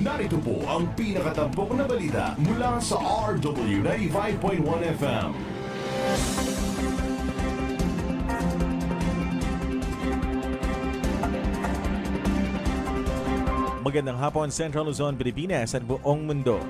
Narito po ang pinakatampok na balita mula sa RW95.1 FM. Magandang hapon, Central Luzon, Pilipinas at buong mundo.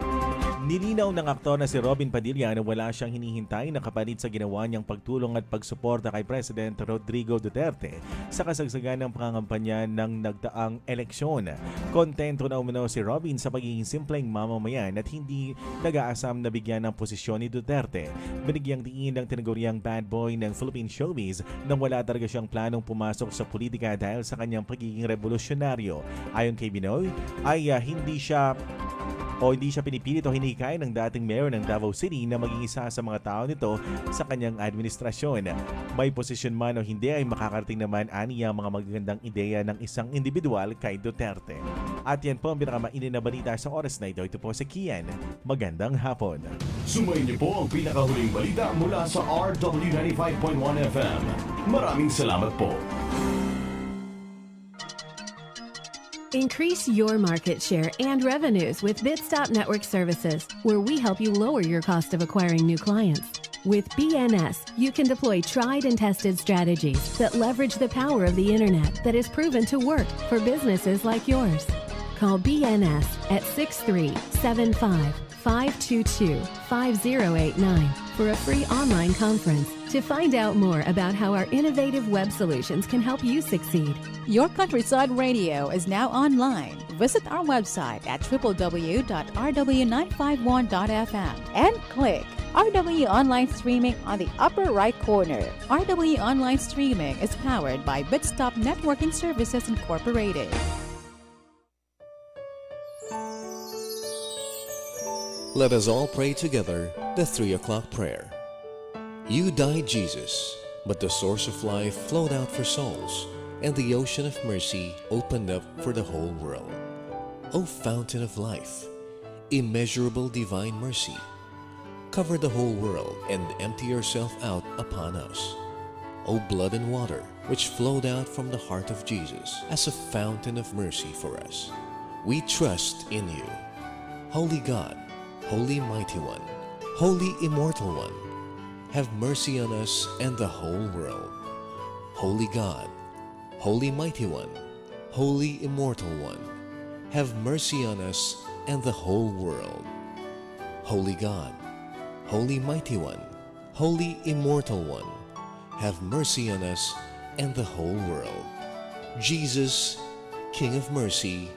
Nilinaw ng aktor na si Robin Padilla na wala siyang hinihintay na kapalit sa ginawa niyang pagtulong at pagsuporta kay President Rodrigo Duterte sa kasagsagan ng pangangampanya ng nagdaang eleksyon. Kontento na umano si Robin sa pagiging simpleng mamamayan at hindi nag-aasam na bigyan ng posisyon ni Duterte. Binigyang diin ng tinaguriang bad boy ng Philippine showbiz na wala talaga siyang planong pumasok sa politika dahil sa kanyang pagiging revolusyonaryo. Ayon kay Binoy, ay hindi siya pinipilit o hinikay ng dating mayor ng Davao City na maging isa sa mga tao nito sa kanyang administrasyon. May posisyon man o hindi ay makakarating naman aniya mga magagandang ideya ng isang individual kay Duterte. At yan po ang pinakamainit na balita sa oras na ito. Ito po si Kian. Magandang hapon. Sumayin niyo po ang pinakahuling balita mula sa RW95.1 FM. Maraming salamat po. Increase your market share and revenues with Bitstop Network Services, where we help you lower your cost of acquiring new clients. With BNS, you can deploy tried and tested strategies that leverage the power of the internet that is proven to work for businesses like yours. Call BNS at 6375-522-5089 for a free online conference to find out more about how our innovative web solutions can help you succeed. Your Countryside Radio is now online. Visit our website at www.rw951.fm and click RW Online Streaming on the upper right corner. RW Online Streaming is powered by Bitstop Networking Services Incorporated. Let us all pray together the 3 o'clock prayer. You died, Jesus, but the source of life flowed out for souls, and the ocean of mercy opened up for the whole world. O fountain of life, immeasurable divine mercy, cover the whole world and empty yourself out upon us. O blood and water, which flowed out from the heart of Jesus as a fountain of mercy for us, we trust in you. Holy God, Holy Mighty One, Holy Immortal One, have mercy on us and the whole world. Holy God, Holy Mighty One, Holy Immortal One, have mercy on us and the whole world. Holy God, Holy Mighty One, Holy Immortal One, have mercy on us and the whole world. Jesus, King of mercy,